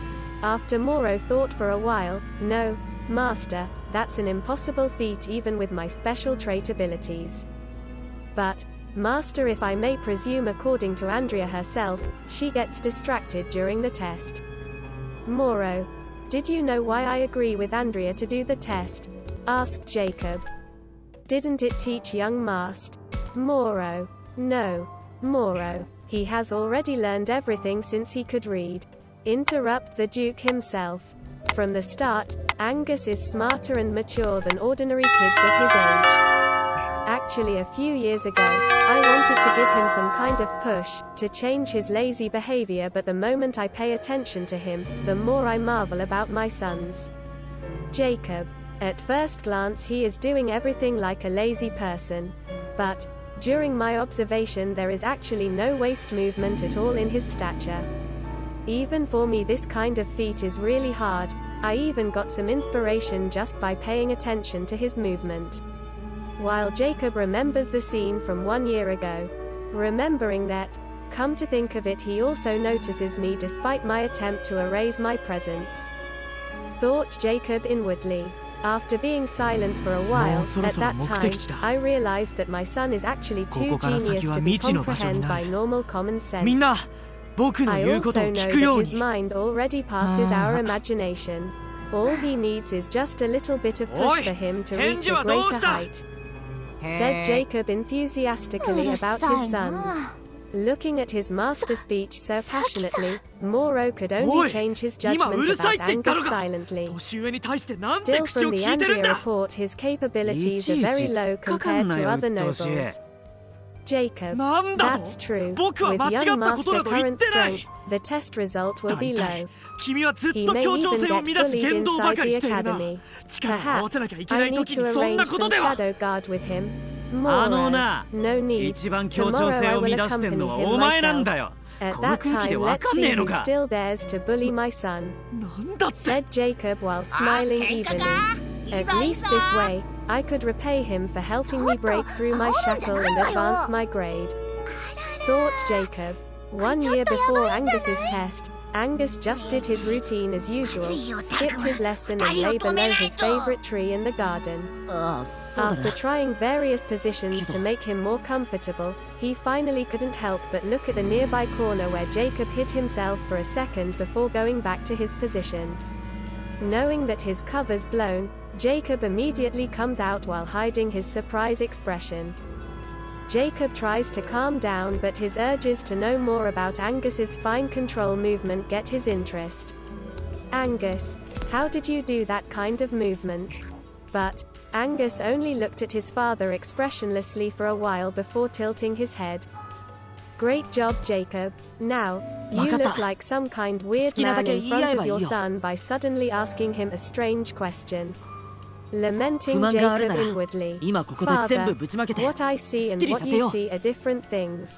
After Moro thought for a while, no, Master, that's an impossible feat even with my special trait abilities. But, Master, if I may presume, according to Andrea herself, she gets distracted during the test. Moro. Did you know why I agree with Andrea to do the test? Asked Jacob. Didn't it teach young Mast? Moro. No. Moro. He has already learned everything since he could read. Interrupt the Duke himself. From the start, Angus is smarter and mature than ordinary kids of his age. Actually, a few years ago, I wanted to give him some kind of push, to change his lazy behavior, but the moment I pay attention to him, the more I marvel about my sons. Jacob. At first glance he is doing everything like a lazy person. But, during my observation, there is actually no waist movement at all in his stature. Even for me this kind of feat is really hard. I even got some inspiration just by paying attention to his movement. While Jacob remembers the scene from 1 year ago. Remembering that, come to think of it, he also notices me despite my attempt to erase my presence. Thought Jacob inwardly. After being silent for a while, at that time, I realized that my son is actually too genius to be comprehended by normal common sense. みんな僕の I 言うことを also 聞 know くよ that う his に mind already passes our imagination. All he needs is just a little bit of push for him to reach a greater height, said Jacob enthusiastically about his sons. Looking at his master speech so passionately, Moro could only change his judgment about Angus silently. 年上に対してなんて Still 口を from the 聞いてるん Andrea だ report, his capabilities are very low compared to other nobles. Jacob, なんだと that's true. 僕は With 間違っ young たこと master など言っ current てない strength, the test result will be 大体 low. 君はずっ He と may 協調 even 性を get 乱す bullied 言動ば inside かり the しているな academy. 力を合わせなきゃいけな Perhaps い I 時 need に to そんな arrange こと some では shadow guard with him. あの Moro, な no need. 一番協 Tomorrow 調性 I を will 乱してんの accompany は him お前なん myself. だよ At この that 空気で time, わ let's かんね see えの who か still dares to bully my son, なんだって said Jacob while smiling evilly. At least this way, I could repay him for helping me break through my shackle and advance my grade, thought Jacob. 1 year before Angus's test, Angus just did his routine as usual, skipped his lesson and lay below his favorite tree in the garden. ああそうだ After な trying various positions to make him more comfortable, he finally couldn't help but look at the nearby corner where Jacob hid himself for a second before going back to his position. Knowing that his cover's blown, Jacob immediately comes out while hiding his surprise expression. Jacob tries to calm down, but his urges to know more about Angus's fine control movement get his interest. Angus, how did you do that kind of movement? But Angus only looked at his father expressionlessly for a while before tilting his head. Great job, Jacob. Now, you look like some kind weird man in front of your son by suddenly asking him a strange question. Lamenting 不満がある Jacob なら inwardly. 今ここで全部ぶちまけて What I see すっ and きり what させ you よう see are different things,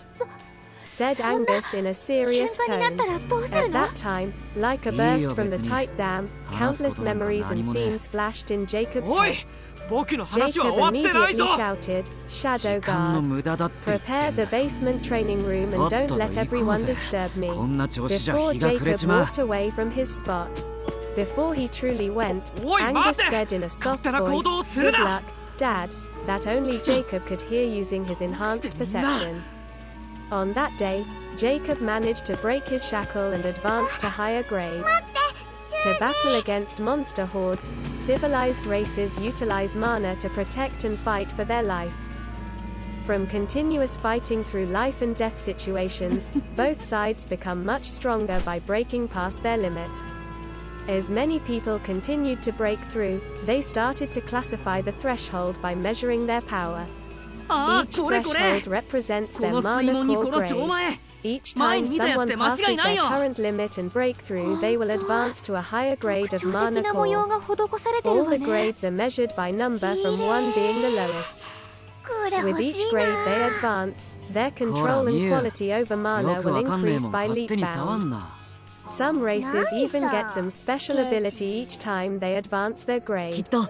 said そんな Angus in a serious 喧嘩になったらどうする At の that time, like a いい burst よ from the 別に tight dam, 話す countless ことなんか memories 何 and もねえ scenes flashed in Jacob's おい head. 僕の話は Jacob 終わってない immediately ぞ shouted, 時 Shadow 間の guard. 無駄だって言って Prepare ん the だ basement training room and とっと don't と let 行こ everyone うぜ disturb me. こんな調子じゃ Before 日が暮れ Jacob ちまう walked away from his spot. Before he truly went, おい Angus 待て said in a 勝 soft 手な行 voice, 動をする Good な luck, Dad, that only Jacob could hear using his enhanced perception. On that day, Jacob managed to break his shackle and advance to higher grade. To battle against monster hordes, civilized races utilize mana to protect and fight for their life. From continuous fighting through life and death situations, both sides become much stronger by breaking past their limit. As many people continued to break through, they started to classify the threshold by measuring their power. あ Each あこれこれ threshold represents こ their の水 mana 門にこ core の超 grade. 前 Each 前 time に見たやつ someone で間 passes 違いない their よ current limit and breakthrough, they will advance to a higher grade 特 of 徴 mana 的な模様 core. が施されてる All わ the ね grades are measured by number from 1 being the lowest. これ With 欲 each しい grade な they advance, their ほら control and ミュウ quality over よ mana く will わかんねえ increase もん by 勝 leap 手に触 bound. んな Some races even Nice. get some special ability each time they advance their きっ grade. と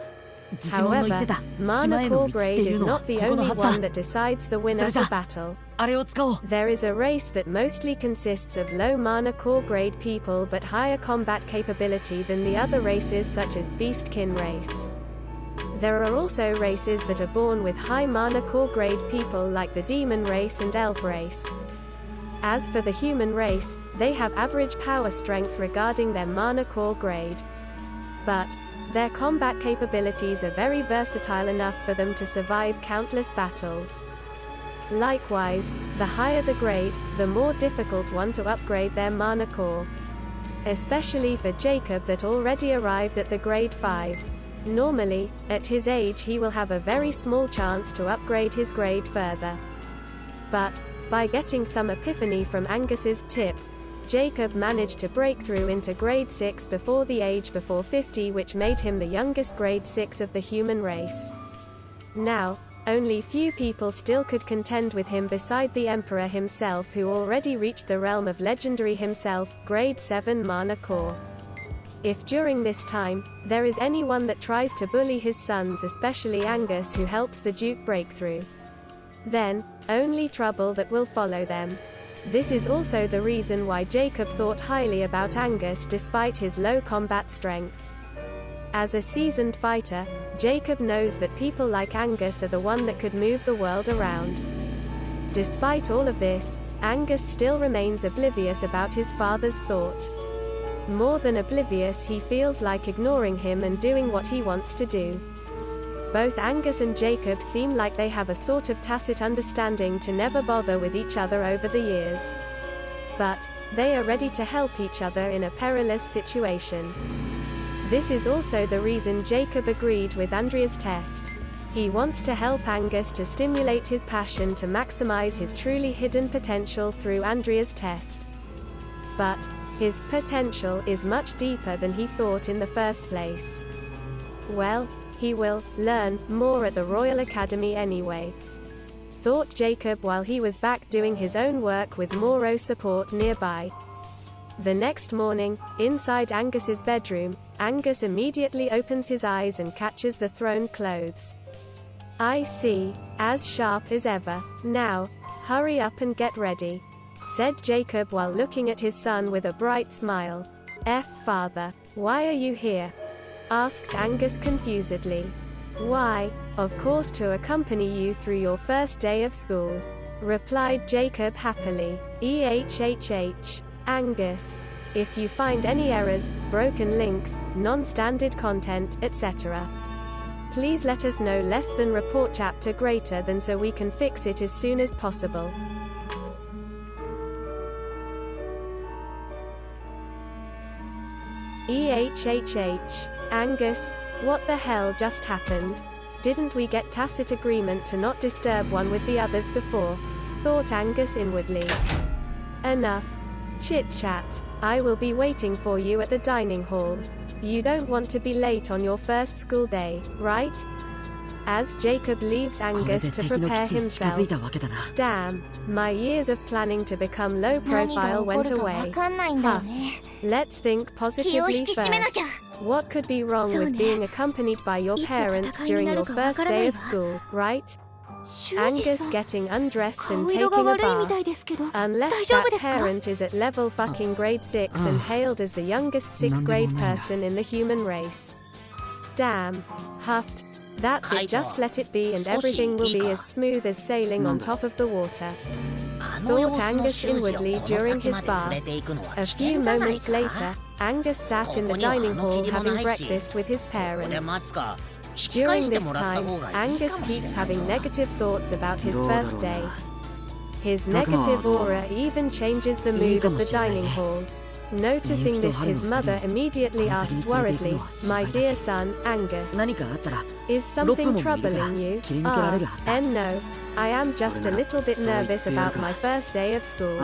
ジジモンの言って However, た島 mana への core 道って grade い is うのは not the ここの only はず one だ that decides the winner それじゃ for battle. あれを使おう There is a race that mostly consists of low mana core grade people but higher combat capability than the other races such as Beastkin race. There are also races that are born with high mana core grade people like the Demon race and Elf race. As for the human race, they have average power strength regarding their mana core grade. But their combat capabilities are very versatile enough for them to survive countless battles. Likewise, the higher the grade, the more difficult one to upgrade their mana core. Especially for Jacob that already arrived at the grade 5. Normally, at his age he will have a very small chance to upgrade his grade further. But, by getting some epiphany from Angus's tip, Jacob managed to break through into grade 6 before the age before 50, which made him the youngest grade 6 of the human race. Now, only few people still could contend with him beside the Emperor himself, who already reached the realm of legendary himself, grade 7 mana core. If during this time, there is anyone that tries to bully his sons, especially Angus who helps the Duke break through, then, only trouble that will follow them. This is also the reason why Jacob thought highly about Angus despite his low combat strength. As a seasoned fighter, Jacob knows that people like Angus are the one that could move the world around. Despite all of this, Angus still remains oblivious about his father's thought. More than oblivious, he feels like ignoring him and doing what he wants to do. Both Angus and Jacob seem like they have a sort of tacit understanding to never bother with each other over the years. But they are ready to help each other in a perilous situation. This is also the reason Jacob agreed with Andrea's test. He wants to help Angus to stimulate his passion to maximize his truly hidden potential through Andrea's test. But his potential is much deeper than he thought in the first place. Well, he will learn more at the Royal Academy anyway, thought Jacob while he was back doing his own work with Moro support nearby. The next morning, inside Angus's bedroom, Angus immediately opens his eyes and catches the thrown clothes. "I see, as sharp as ever. Now, hurry up and get ready," said Jacob while looking at his son with a bright smile. "Father, why are you here?" asked Angus confusedly. "Why, of course, to accompany you through your first day of school," replied Jacob happily. Angus, if you find any errors, broken links, non-standard content, etc., please let us know. Less than report chapter greater than so we can fix it as soon as possible. Angus, what the hell just happened? Didn't we get tacit agreement to not disturb one with the others before? Thought Angus inwardly. Enough chit-chat. I will be waiting for you at the dining hall. You don't want to be late on your first school day, right? As Jacob leaves Angus to prepare himself. Damn, my years of planning to become low profile went away. Huh. Let's think positively first. What could be wrong with being accompanied by your parents during your first day of school, right? Angus getting undressed and taking a bath. Unless that parent is at level fucking grade 6 and hailed as the youngest 6th grade person in the human race. Damn, huffed. That's it, just let it be and everything will be as smooth as sailing on top of the water, thought Angus inwardly during his bath. A few moments later, Angus sat in the dining hall having breakfast with his parents. During this time, Angus keeps having negative thoughts about his first day. His negative aura even changes the mood of the dining hall. Noticing this, his mother immediately asked worriedly, "My dear son, Angus, is something troubling you?" No, I am just a little bit nervous about my first day of school,"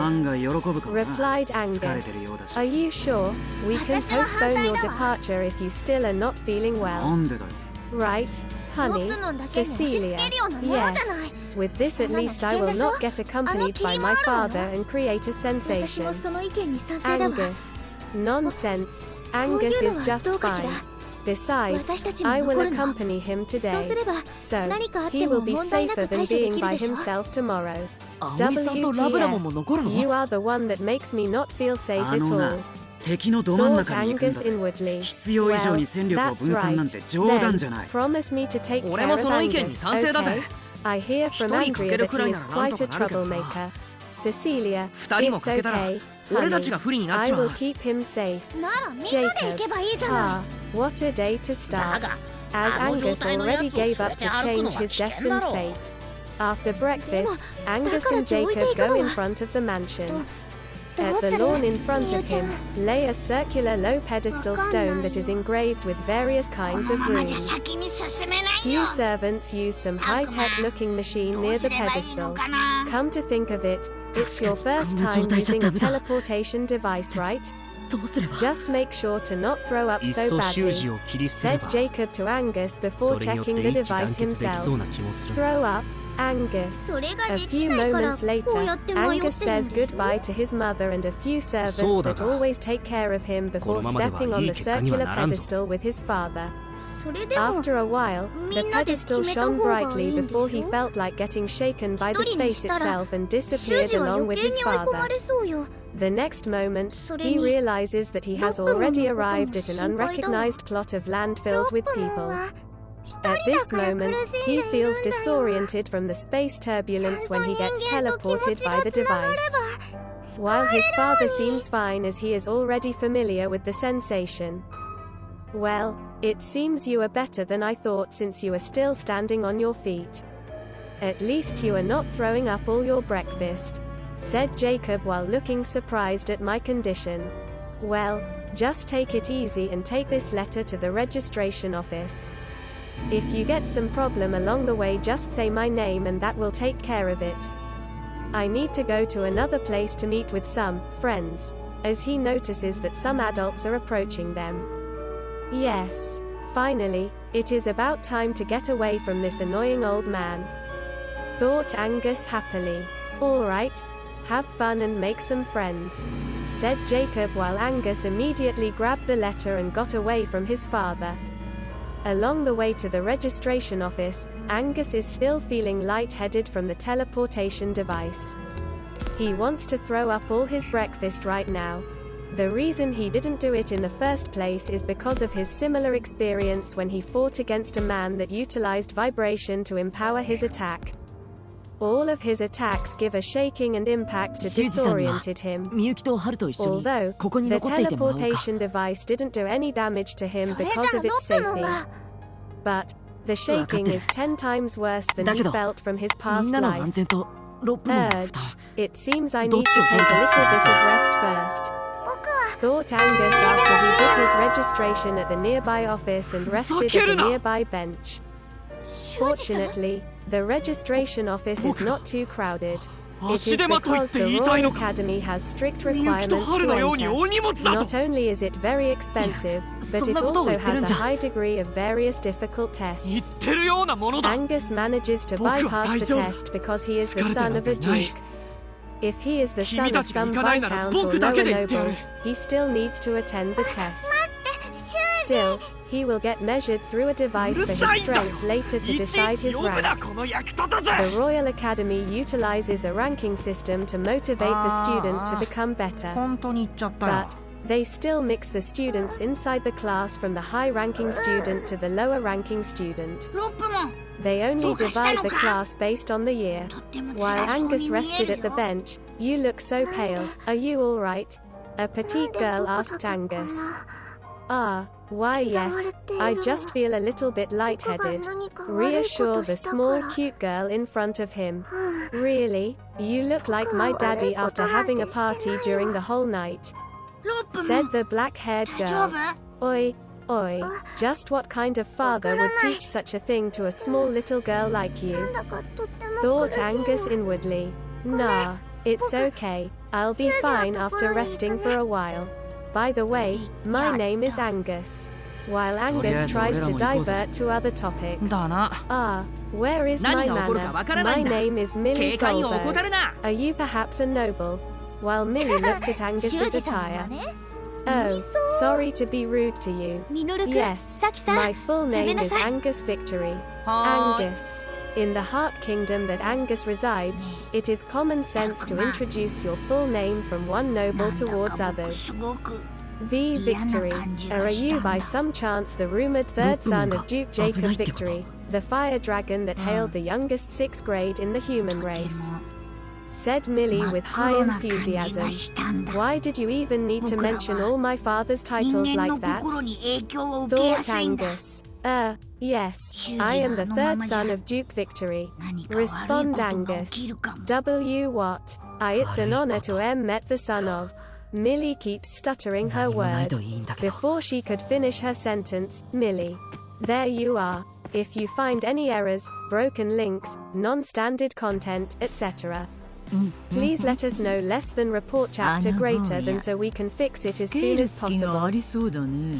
replied Angus. "Are you sure? We can postpone your departure if you still are not feeling well. Right, honey, Cecilia? Yes. With this at least I will not get accompanied by my father and create a sensation." Angus. Nonsense. Angus is just fine. Besides, I will accompany him today, so he will be safer than being by himself tomorrow. WTF, you are the one that makes me not feel safe at all, thought Angus inwardly. Well, that's right. Then, promise me to take care of Angus, okay? I hear from Andrea that he is quite a troublemaker. Cecilia, it's okay, honey. I will keep him safe. Jacob, what a day to start. As Angus already gave up to change his destined fate. After breakfast, Angus and Jacob go in front of the mansion. At the lawn in front of him, lay a circular low pedestal stone that is engraved with various kinds of runes. Few servants use some high-tech looking machine near the pedestal. Come to think of it, it's your first time using a teleportation device, right? Just make sure to not throw up so badly, said Jacob to Angus before checking the device himself. Throw up? Angus. A few moments later, Angus says goodbye to his mother and a few servants that always take care of him before stepping on the circular pedestal with his father. それでも After a while, the みんなで pedestal 決めた shone 方がいいんで brightly しょ before he felt like getting shaken by the 一人に space したら itself and 修 disappeared 二は along 余 with 計 his に追い込ま father. れそうよ。 The next moment, それ he に realizes that he has ロップモン already のことも arrived at an 心配だわ。 unrecognized plot of land ロ filled ッ with プモン people. は一 At 人だ this から苦 moment, しん he でいる feels んだよ。 disoriented from the space ちゃん turbulence と when he 人 gets 間と気持 teleported ち by が the つなが device. れば While 救え his るの father に。 seems fine as he is already familiar with the sensation. Well, it seems you are better than I thought since you are still standing on your feet. At least you are not throwing up all your breakfast, said Jacob while looking surprised at my condition. Well, just take it easy and take this letter to the registration office. If you get some problem along the way, just say my name and that will take care of it. I need to go to another place to meet with some friends, as he notices that some adults are approaching them. Yes, finally, it is about time to get away from this annoying old man, thought Angus happily. All right, have fun and make some friends, said Jacob while Angus immediately grabbed the letter and got away from his father. Along the way to the registration office, Angus is still feeling lightheaded from the teleportation device. He wants to throw up all his breakfast right now. The reason he didn't do it in the first place is because of his similar experience when he fought against a man that utilized vibration to empower his attack. All of his attacks give a shaking and impact to 修二さんには disoriented him. みゆきとハルと一緒に Although, ここに the 残っていてもらおうか。 teleportation device didn't do any damage to him それじ because ゃ of ロ its ップモン safety. が But, the shaking is 10 times worse than だ he けど felt from his み past んなの安 life. 全とロップモンの負 Urge. 担 It seems I どっ need ち to を take 取る a か little bit of rest first, 僕は thought Angus after he did his registration at the nearby office and rested at a nearby bench. 修二さん Fortunately, the registration office is not too crowded. It is 足手まといっ because て the 言いたい Royal のか。 Academy has strict みゆきと requirements 春 to のように enter. 大荷物だ Not と。 only is it very expensive, but it そんなことを also 言ってる has ん a じゃ high degree of various difficult 言っ tests. てるようなものだ。 Angus manages to 僕は bypass 大 the 丈夫。 test because he is the 疲れて son なん of か a いない。 duke. If he is the 君 son た of ちが some 行かないなら viscount or 僕だけ lower で行ってや noble, る。 he still needs to attend the test. 修 Still, he will get measured through a う device る for さ his いんだよ。 strength later い to ちい decide ち his 呼ぶ rank. なこの役立たず。 The Royal Academy utilizes a ranking system to motivate the student to become better. 本当に言っちゃったよ But, they still mix the students inside the class from the high-ranking student to the lower-ranking student. ロップモン They only どうかした divide の the か class based on the year. とっても While 辛そう Angus に見え rested る at the よ bench, you look so pale. Are you all right? A なん petite で girl どこだ asked けか Angus. な Ah, why 嫌 yes. われている I の just feel a little bit 僕が lightheaded. 何か悪いこ Reassure と the したか small ら cute girl in front of him. うん Really? You look like my daddy after having a party during the whole night, ロップモ said ン the black-haired 大丈 girl. 夫 Oi, oi. Just what kind of father would teach such a thing to a small little girl like な you? んだかとっても Thought 苦しい Angus の inwardly. Nah, it's okay. I'll be fine after resting for a while. By the way, my name is Angus. While Angus tries to divert to other topics. だな Ah, where is my 何が起こるかわからな manner? い My んだ name is Millie 警戒を Goldberg. 怠るな Are you perhaps a noble? While Millie looked at 修 Angus's 二さん attire. のね Oh, sorry to be rude to you. ミノルくん Yes, サキさん my full ごめん name な is さい Angus Victory. はーい Angus. In the Heart Kingdom that Angus resides, it is common sense to introduce your full name from one な noble んだ towards か僕 others. すごく V 嫌な Victory. 感じが Are した you んだ by some chance the rumored third son of Duke Jacob 危ないってこと？ Victory, the fire dragon that hailed the youngest 6th grade in the human とて race? も Said Millie 真っ with high 黒な感じ enthusiasm. がしたんだ Why did you even need to 僕らは mention all my father's 人 titles 間 like の that? 心に影響を受けや Thought すいんだ Angus. Yes, 修二 I が am the あのま third まじゃ son of Duke Victory. 何か悪いこと Respond が Angus. 起きるかも W what? It's an honor to have met the son of. Millie keeps stuttering her 何もない word. といいんだけど Before she could finish her sentence, Millie. There you are. If you find any errors, broken links, non-standard content, etc. Please let us know. Less than report chapter greater than so we can fix it as soon as possible. りそうだね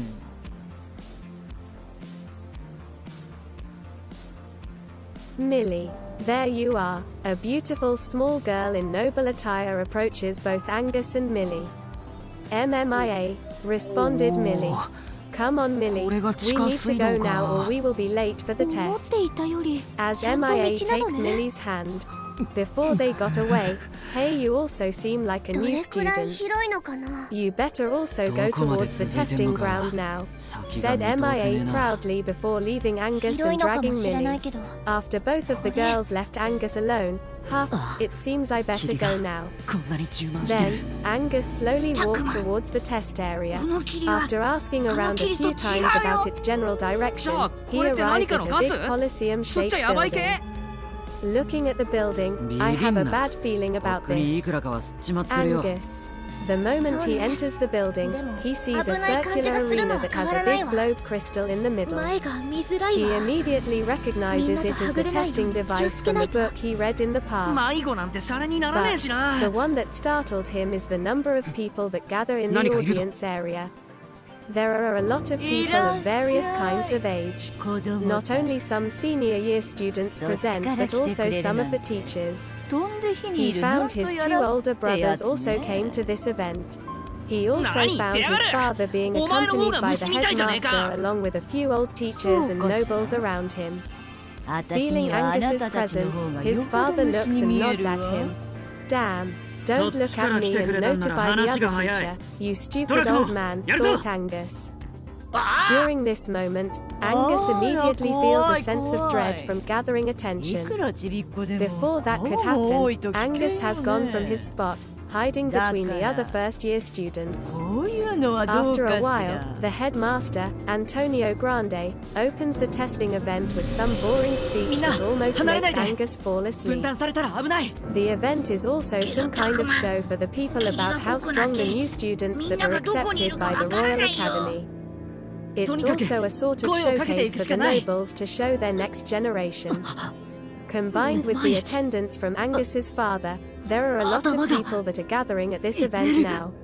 Millie. There you are. A beautiful small girl in noble attire approaches both Angus and Millie. MMIA, responded Millie. Come on, Millie. We need to go now or we will be late for the 思っ test. ていたより As ちゃんと道 MIA なの takes ね Millie's hand. Before they got away, hey, you also seem like a ど new れくらい student. 広いのかな。 You better also go どこまで towards the 続いてん testing のか ground now, 先が said 見通せね MIA えな proudly before leaving Angus 広い and のかも dragging しれない Millie. けど。 After both of the girls left Angus alone, huffed, it seems I better 霧 go が now. こんなに充満してる Then, Angus slowly walked towards the test area. この霧は After asking around a few times about its general direction, he これって何 arrived か at の a ガ big ス Colosseum-shaped ちゃやばい building. 系 Looking at the building, I have a bad feeling と about っくにい this. くらかは吸っちまってるよ Angus. The moment he enters the building, he sees a circular arena that has a big globe crystal in the middle. 前が見づらい He わ immediately recognizes it as the testing device from the book he read in the past. 迷子なんてシャレにならねえし The な one that startled him is the number of people that gather in the 何かいるぞ。 audience area. There are a lot of people of various kinds of age. Not only some senior year students present, but also some of the teachers. He found his two older brothers also came to this event. He also found his father being accompanied by the headmaster along with a few old teachers and nobles around him. Feeling Angus's presence, his father looks and nods at him. Damn, don't look at me and notify the other teacher, you stupid old man, thought Angus. During this moment, Angus immediately feels a sense of dread from gathering attention. Before that could happen, Angus has gone from his spot, hiding between the other first-year students. After a while, the headmaster, Antonio Grande, opens the testing event with some boring speech that almost makes Angus fall 分 asleep. 断されたら危ない The event is also some kind of show for the people about how strong the new students that were accepted by the Royal Academy. It's also a sort of showcase for the nobles to show their next generation. Combined with the attendance from Angus's father, there are a lot of people that are gathering at this event now.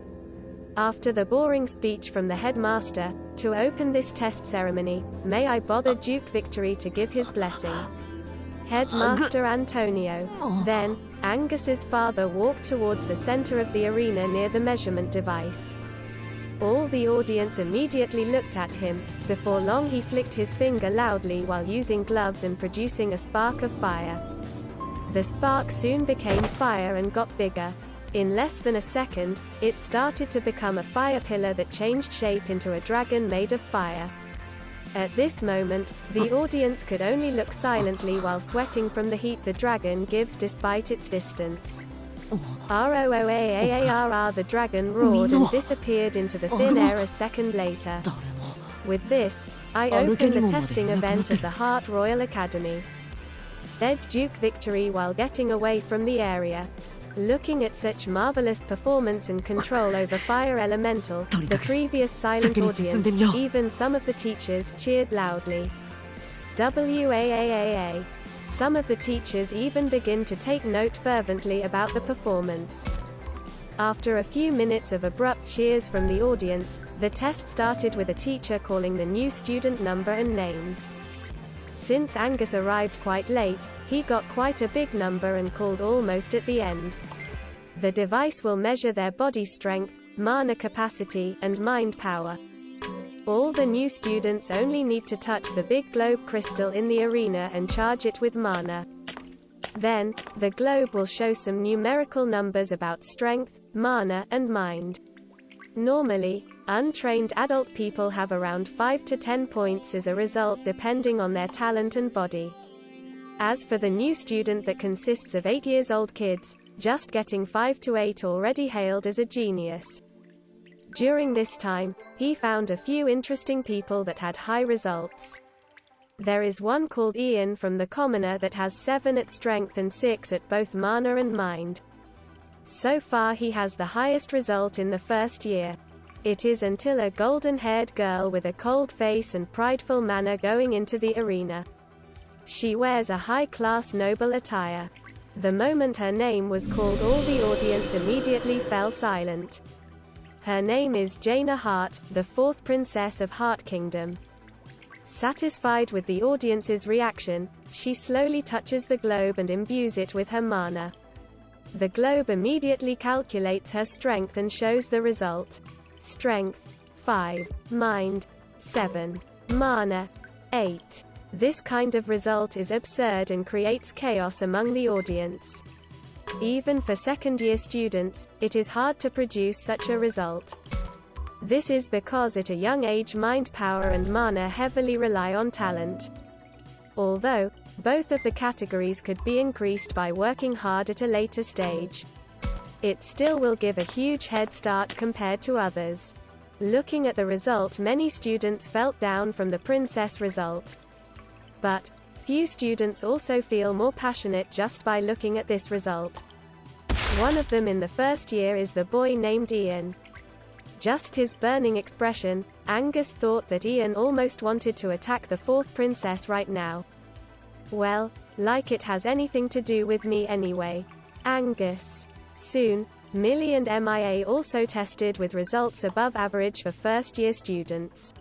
After the boring speech from the headmaster, to open this test ceremony, may I bother Duke Victory to give his blessing. Headmaster Antonio. Then, Angus's father walked towards the center of the arena near the measurement device. All the audience immediately looked at him. Before long he flicked his finger loudly while using gloves and producing a spark of fire. The spark soon became fire and got bigger. In less than a second, it started to become a fire pillar that changed shape into a dragon made of fire. At this moment, the audience could only look silently while sweating from the heat the dragon gives despite its distance. ROOAAARR, the dragon roared and disappeared into the thin air a second later. With this, I open the testing event at the Heart Royal Academy, said Duke Victory while getting away from the area. Looking at such marvelous performance and control over fire elemental, the previous silent audience, even some of the teachers, cheered loudly. WAAAA. Some of the teachers even begin to take note fervently about the performance. After a few minutes of abrupt cheers from the audience, the test started with a teacher calling the new student number and names. Since Angus arrived quite late, he got quite a big number and called almost at the end. The device will measure their body strength, mana capacity, and mind power. All the new students only need to touch the big globe crystal in the arena and charge it with mana. Then, the globe will show some numerical numbers about strength, mana, and mind. Normally, untrained adult people have around 5 to 10 points as a result depending on their talent and body. As for the new student that consists of 8-year-old kids, just getting 5 to 8 already hailed as a genius. During this time, he found a few interesting people that had high results. There is one called Ian from the commoner that has 7 at strength and 6 at both mana and mind. So far he has the highest result in the first year. It is until a golden-haired girl with a cold face and prideful manner going into the arena. She wears a high-class noble attire. The moment her name was called, all the audience immediately fell silent. Her name is Jaina Hart, the 4th princess of Heart Kingdom. Satisfied with the audience's reaction, she slowly touches the globe and imbues it with her mana. The globe immediately calculates her strength and shows the result. Strength 5, mind 7. Mana. 8. This kind of result is absurd and creates chaos among the audience. Even for second-year students, it is hard to produce such a result. This is because at a young age mind power and mana heavily rely on talent. Although, both of the categories could be increased by working hard at a later stage, it still will give a huge head start compared to others. Looking at the result, many students felt down from the princess result. But, few students also feel more passionate just by looking at this result. One of them in the first year is the boy named Ian. Just his burning expression, Angus thought that Ian almost wanted to attack the fourth princess right now. Well, like it has anything to do with me anyway. Angus. Soon, Millie and MIA also tested with results above average for first-year students.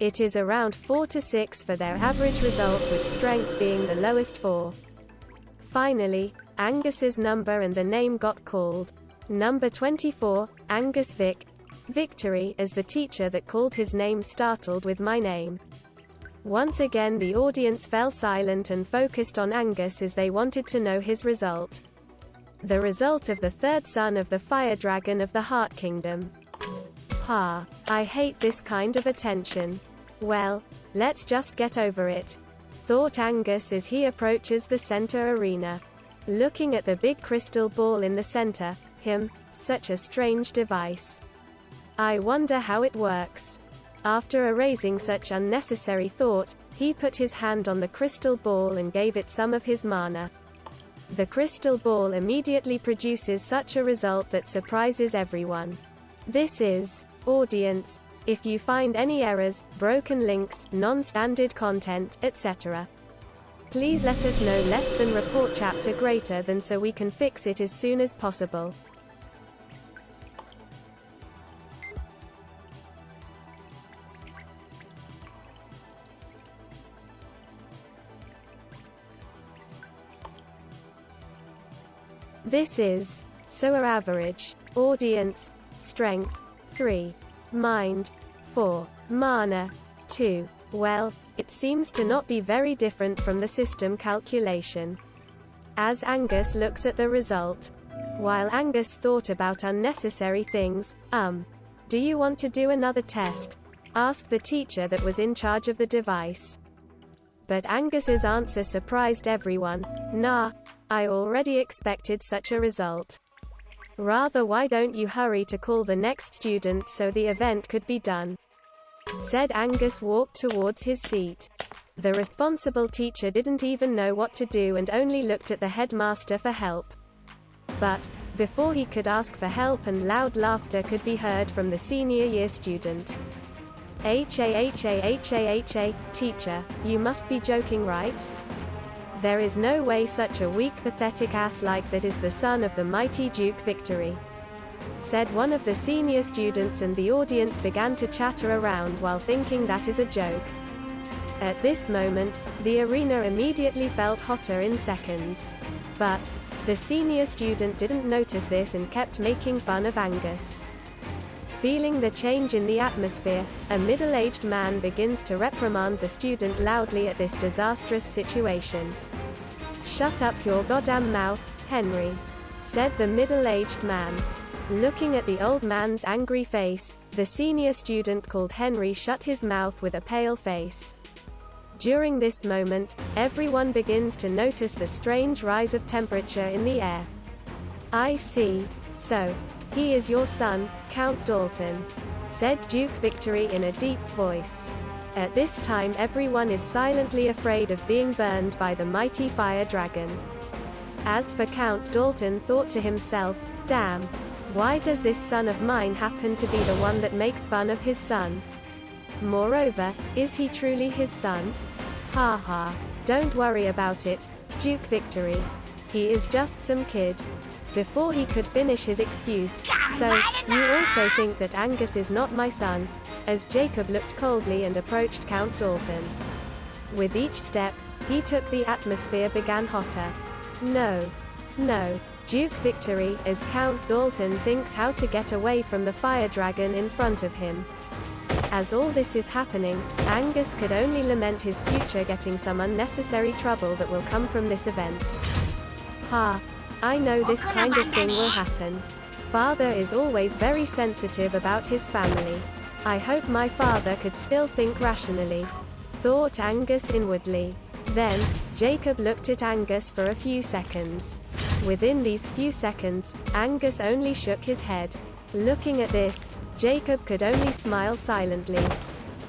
It is around 4 to 6 for their average result, with strength being the lowest 4. Finally, Angus's number and the name got called. Number 24, Angus Victory, as the teacher that called his name startled with my name. Once again the audience fell silent and focused on Angus as they wanted to know his result. The result of the third son of the fire dragon of the Heart Kingdom. Ha, I hate this kind of attention. Well, let's just get over it, thought Angus as he approaches the center arena. Looking at the big crystal ball in the center, such a strange device. I wonder how it works. After erasing such unnecessary thought, he put his hand on the crystal ball and gave it some of his mana. The crystal ball immediately produces such a result that surprises everyone. This is, audience, if you find any errors, broken links, non-standard content, etc., please let us know. Less than report chapter greater than so we can fix it as soon as possible. This is, so our average, audience, strength, 3, mind, 4, mana, 2, well, it seems to not be very different from the system calculation. As Angus looks at the result, while Angus thought about unnecessary things, do you want to do another test? Asked the teacher that was in charge of the device. But Angus's answer surprised everyone. Nah, I already expected such a result. Rather, why don't you hurry to call the next student so the event could be done? Said Angus walked towards his seat. The responsible teacher didn't even know what to do and only looked at the headmaster for help. But, before he could ask for help, and loud laughter could be heard from the senior year student. Teacher, you must be joking, right? There is no way such a weak, pathetic ass like that is the son of the mighty Duke Victory, said one of the senior students, and the audience began to chatter around while thinking that is a joke. At this moment, the arena immediately felt hotter in seconds. But, the senior student didn't notice this and kept making fun of Angus. Feeling the change in the atmosphere, a middle-aged man begins to reprimand the student loudly at this disastrous situation. Shut up your goddamn mouth, Henry, said the middle-aged man. Looking at the old man's angry face, the senior student called Henry shut his mouth with a pale face. During this moment, everyone begins to notice the strange rise of temperature in the air. I see. So, he is your son, Count Dalton, said Duke Victory in a deep voice. At this time everyone is silently afraid of being burned by the mighty fire dragon. As for Count Dalton, thought to himself, damn, why does this son of mine happen to be the one that makes fun of his son? Moreover, is he truly his son? Ha ha. Don't worry about it, Duke Victory. He is just some kid. Before he could finish his excuse, so, you also think that Angus is not my son? As Jacob looked coldly and approached Count Dalton. With each step he took, the atmosphere began hotter. No, Duke Victory, as Count Dalton thinks how to get away from the fire dragon in front of him. As all this is happening, Angus could only lament his future getting some unnecessary trouble that will come from this event. Ha! I know this kind of thing will happen. Father is always very sensitive about his family. I hope my father could still think rationally, thought Angus inwardly. Then, Jacob looked at Angus for a few seconds. Within these few seconds, Angus only shook his head. Looking at this, Jacob could only smile silently.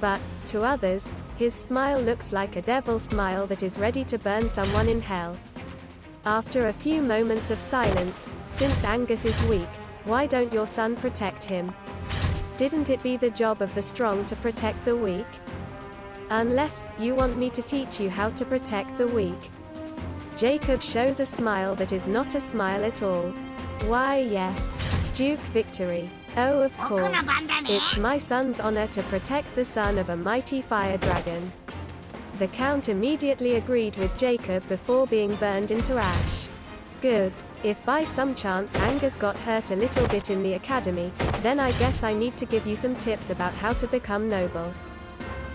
But, to others, his smile looks like a devil smile that is ready to burn someone in hell. After a few moments of silence, since Angus is weak, why don't your son protect him? Didn't it be the job of the strong to protect the weak? Unless, you want me to teach you how to protect the weak. Jacob shows a smile that is not a smile at all. Why yes. Duke Victory. Oh of course. It's my son's honor to protect the son of a mighty fire dragon. The Count immediately agreed with Jacob before being burned into ash. Good. If by some chance Angus got hurt a little bit in the academy, then I guess I need to give you some tips about how to become noble,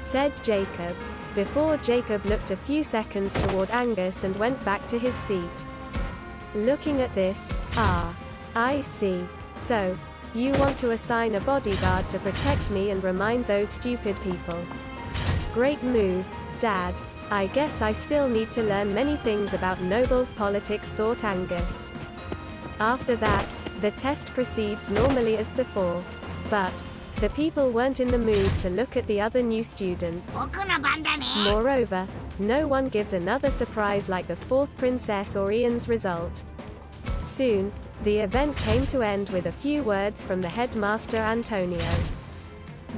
said Jacob. Before Jacob looked a few seconds toward Angus and went back to his seat. Looking at this, I see. So, you want to assign a bodyguard to protect me and remind those stupid people. Great move, Dad. I guess I still need to learn many things about nobles' politics, thought Angus. After that, the test proceeds normally as before. But, the people weren't in the mood to look at the other new students. Moreover, no one gives another surprise like the fourth princess or Ian's result. Soon, the event came to end with a few words from the headmaster Antonio.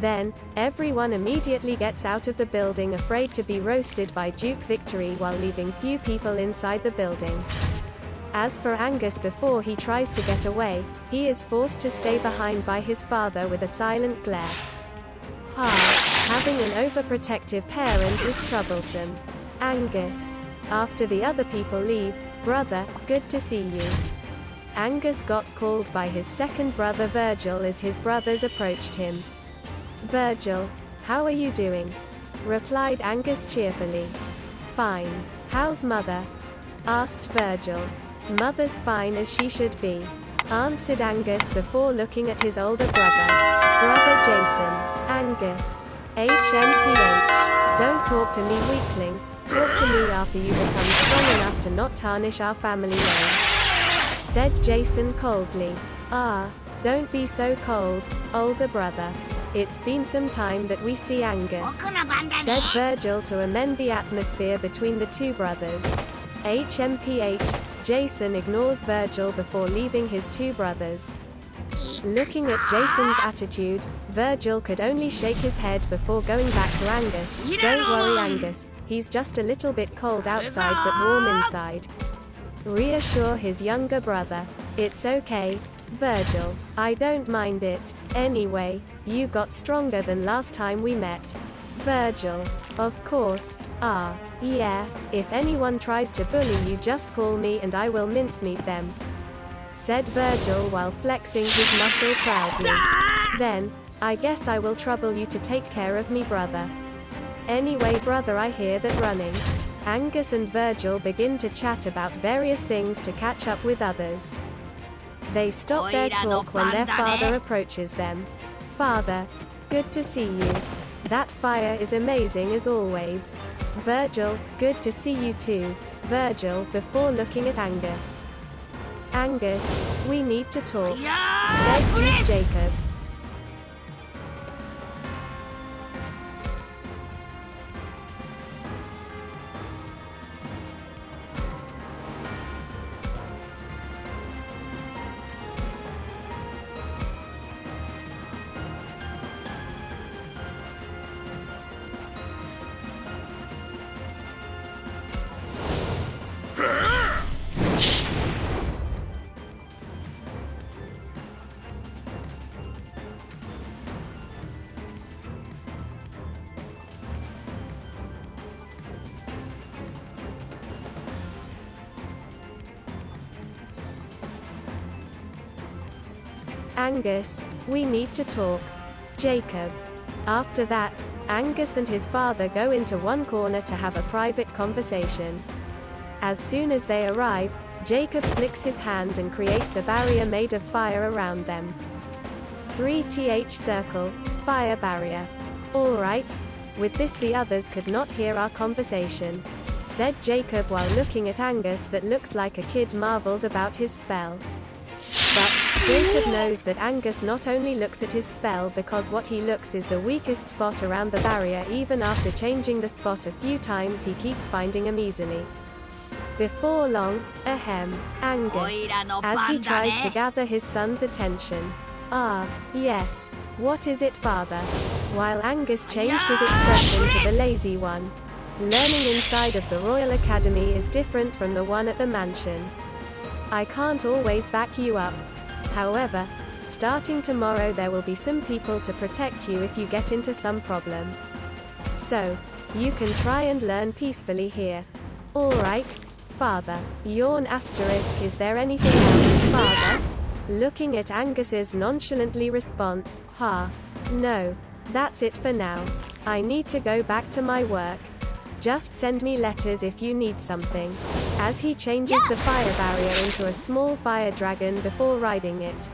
Then, everyone immediately gets out of the building afraid to be roasted by Duke Victory while leaving few people inside the building. As for Angus, before he tries to get away, he is forced to stay behind by his father with a silent glare. Having an overprotective parent is troublesome. Angus. After the other people leave, brother, good to see you. Angus got called by his second brother Virgil as his brothers approached him. Virgil, how are you doing? Replied Angus cheerfully. Fine. How's mother? Asked Virgil. Mother's fine as she should be, answered Angus before looking at his older brother. Brother Jason. Angus. HMPH. Don't talk to me, weakling. Talk to me after you become strong enough to not tarnish our family name, said Jason coldly. Don't be so cold, older brother. It's been some time that we see Angus, said Virgil to amend the atmosphere between the two brothers. HMPH. Jason ignores Virgil before leaving his two brothers. Looking at Jason's attitude, Virgil could only shake his head before going back to Angus. Don't worry, Angus. He's just a little bit cold outside but warm inside. Reassure his younger brother. It's okay, Virgil. I don't mind it. Anyway, you got stronger than last time we met. Virgil. Of course. Yeah. If anyone tries to bully you, just call me and I will mincemeat them, said Virgil while flexing his muscle proudly. Then, I guess I will trouble you to take care of me, brother. Anyway, brother, I hear that running. Angus and Virgil begin to chat about various things to catch up with others. They stop their talk when their father approaches them. Father, good to see you. That fire is amazing as always. Virgil, good to see you too, Virgil, before looking at Angus. Angus, we need to talk, said Duke Jacob. Angus, we need to talk. Jacob. After that, Angus and his father go into one corner to have a private conversation. As soon as they arrive, Jacob flicks his hand and creates a barrier made of fire around them. 3th circle, fire barrier. Alright. With this the others could not hear our conversation, said Jacob while looking at Angus that looks like a kid marvels about his spell. But Jacob knows that Angus not only looks at his spell because what he looks is the weakest spot around the barrier. Even after changing the spot a few times he keeps finding him easily. Before long, Angus, as he tries to gather his son's attention. Ah, yes. What is it, father? While Angus changed his expression to the lazy one. Learning inside of the Royal Academy is different from the one at the mansion. I can't always back you up. However, starting tomorrow there will be some people to protect you if you get into some problem. So, you can try and learn peacefully here. Alright, father. Yawn asterisk. Is there anything else, father? Looking at Angus's nonchalantly response, no. That's it for now. I need to go back to my work. Just send me letters if you need something. As he changes the fire barrier into a small fire dragon before riding it.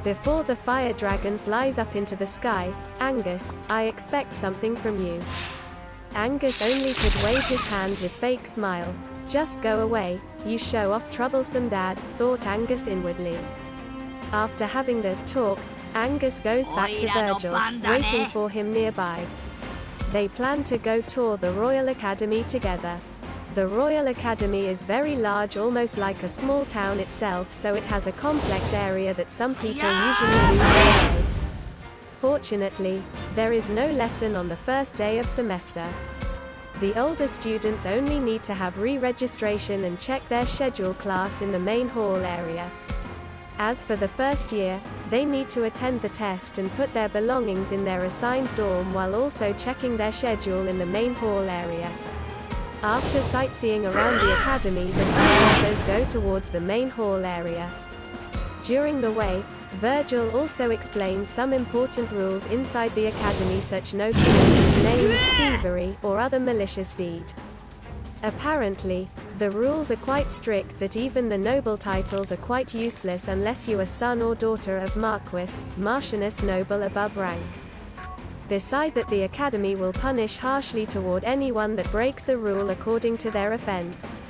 Before the fire dragon flies up into the sky, Angus, I expect something from you. Angus only could wave his hand with fake smile. Just go away, you show off troublesome dad, thought Angus inwardly. After having the talk, Angus goes back to Virgil, waiting for him nearby. They plan to go tour the Royal Academy together. The Royal Academy is very large, almost like a small town itself, so it has a complex area that some people usually lose their way. Fortunately, there is no lesson on the first day of semester. The older students only need to have re-registration and check their schedule class in the main hall area. As for the first year, they need to attend the test and put their belongings in their assigned dorm while also checking their schedule in the main hall area. After sightseeing around the academy, the two brothers go towards the main hall area. During the way, Virgil also explains some important rules inside the academy, such no killing, named thievery, or other malicious deed. Apparently, the rules are quite strict that even the noble titles are quite useless unless you are son or daughter of Marquis, Marchioness noble above rank. Beside that, the academy will punish harshly toward anyone that breaks the rule according to their offense.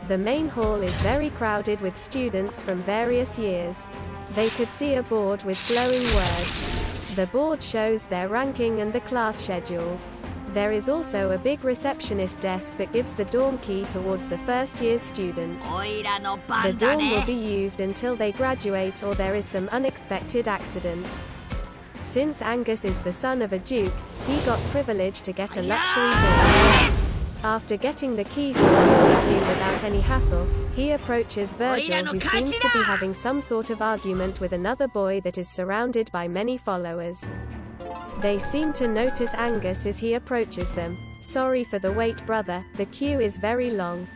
The main hall is very crowded with students from various years. They could see a board with flowing words. The board shows their ranking and the class schedule. There is also a big receptionist desk that gives the dorm key towards the first year's student. The dorm will be used until they graduate or there is some unexpected accident. Since Angus is the son of a duke, he got privilege to get a luxury dorm. After getting the key for the dorm key without any hassle, he approaches Virgil, who seems to be having some sort of argument with another boy that is surrounded by many followers. They seem to notice Angus as he approaches them. Sorry for the wait, brother, the queue is very long.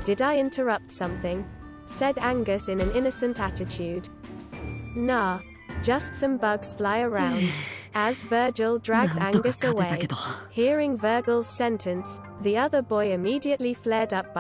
Did I interrupt something? Said Angus in an innocent attitude. Nah, just some bugs fly around. As Virgil drags Angus away. Hearing Virgil's sentence, the other boy immediately flared up by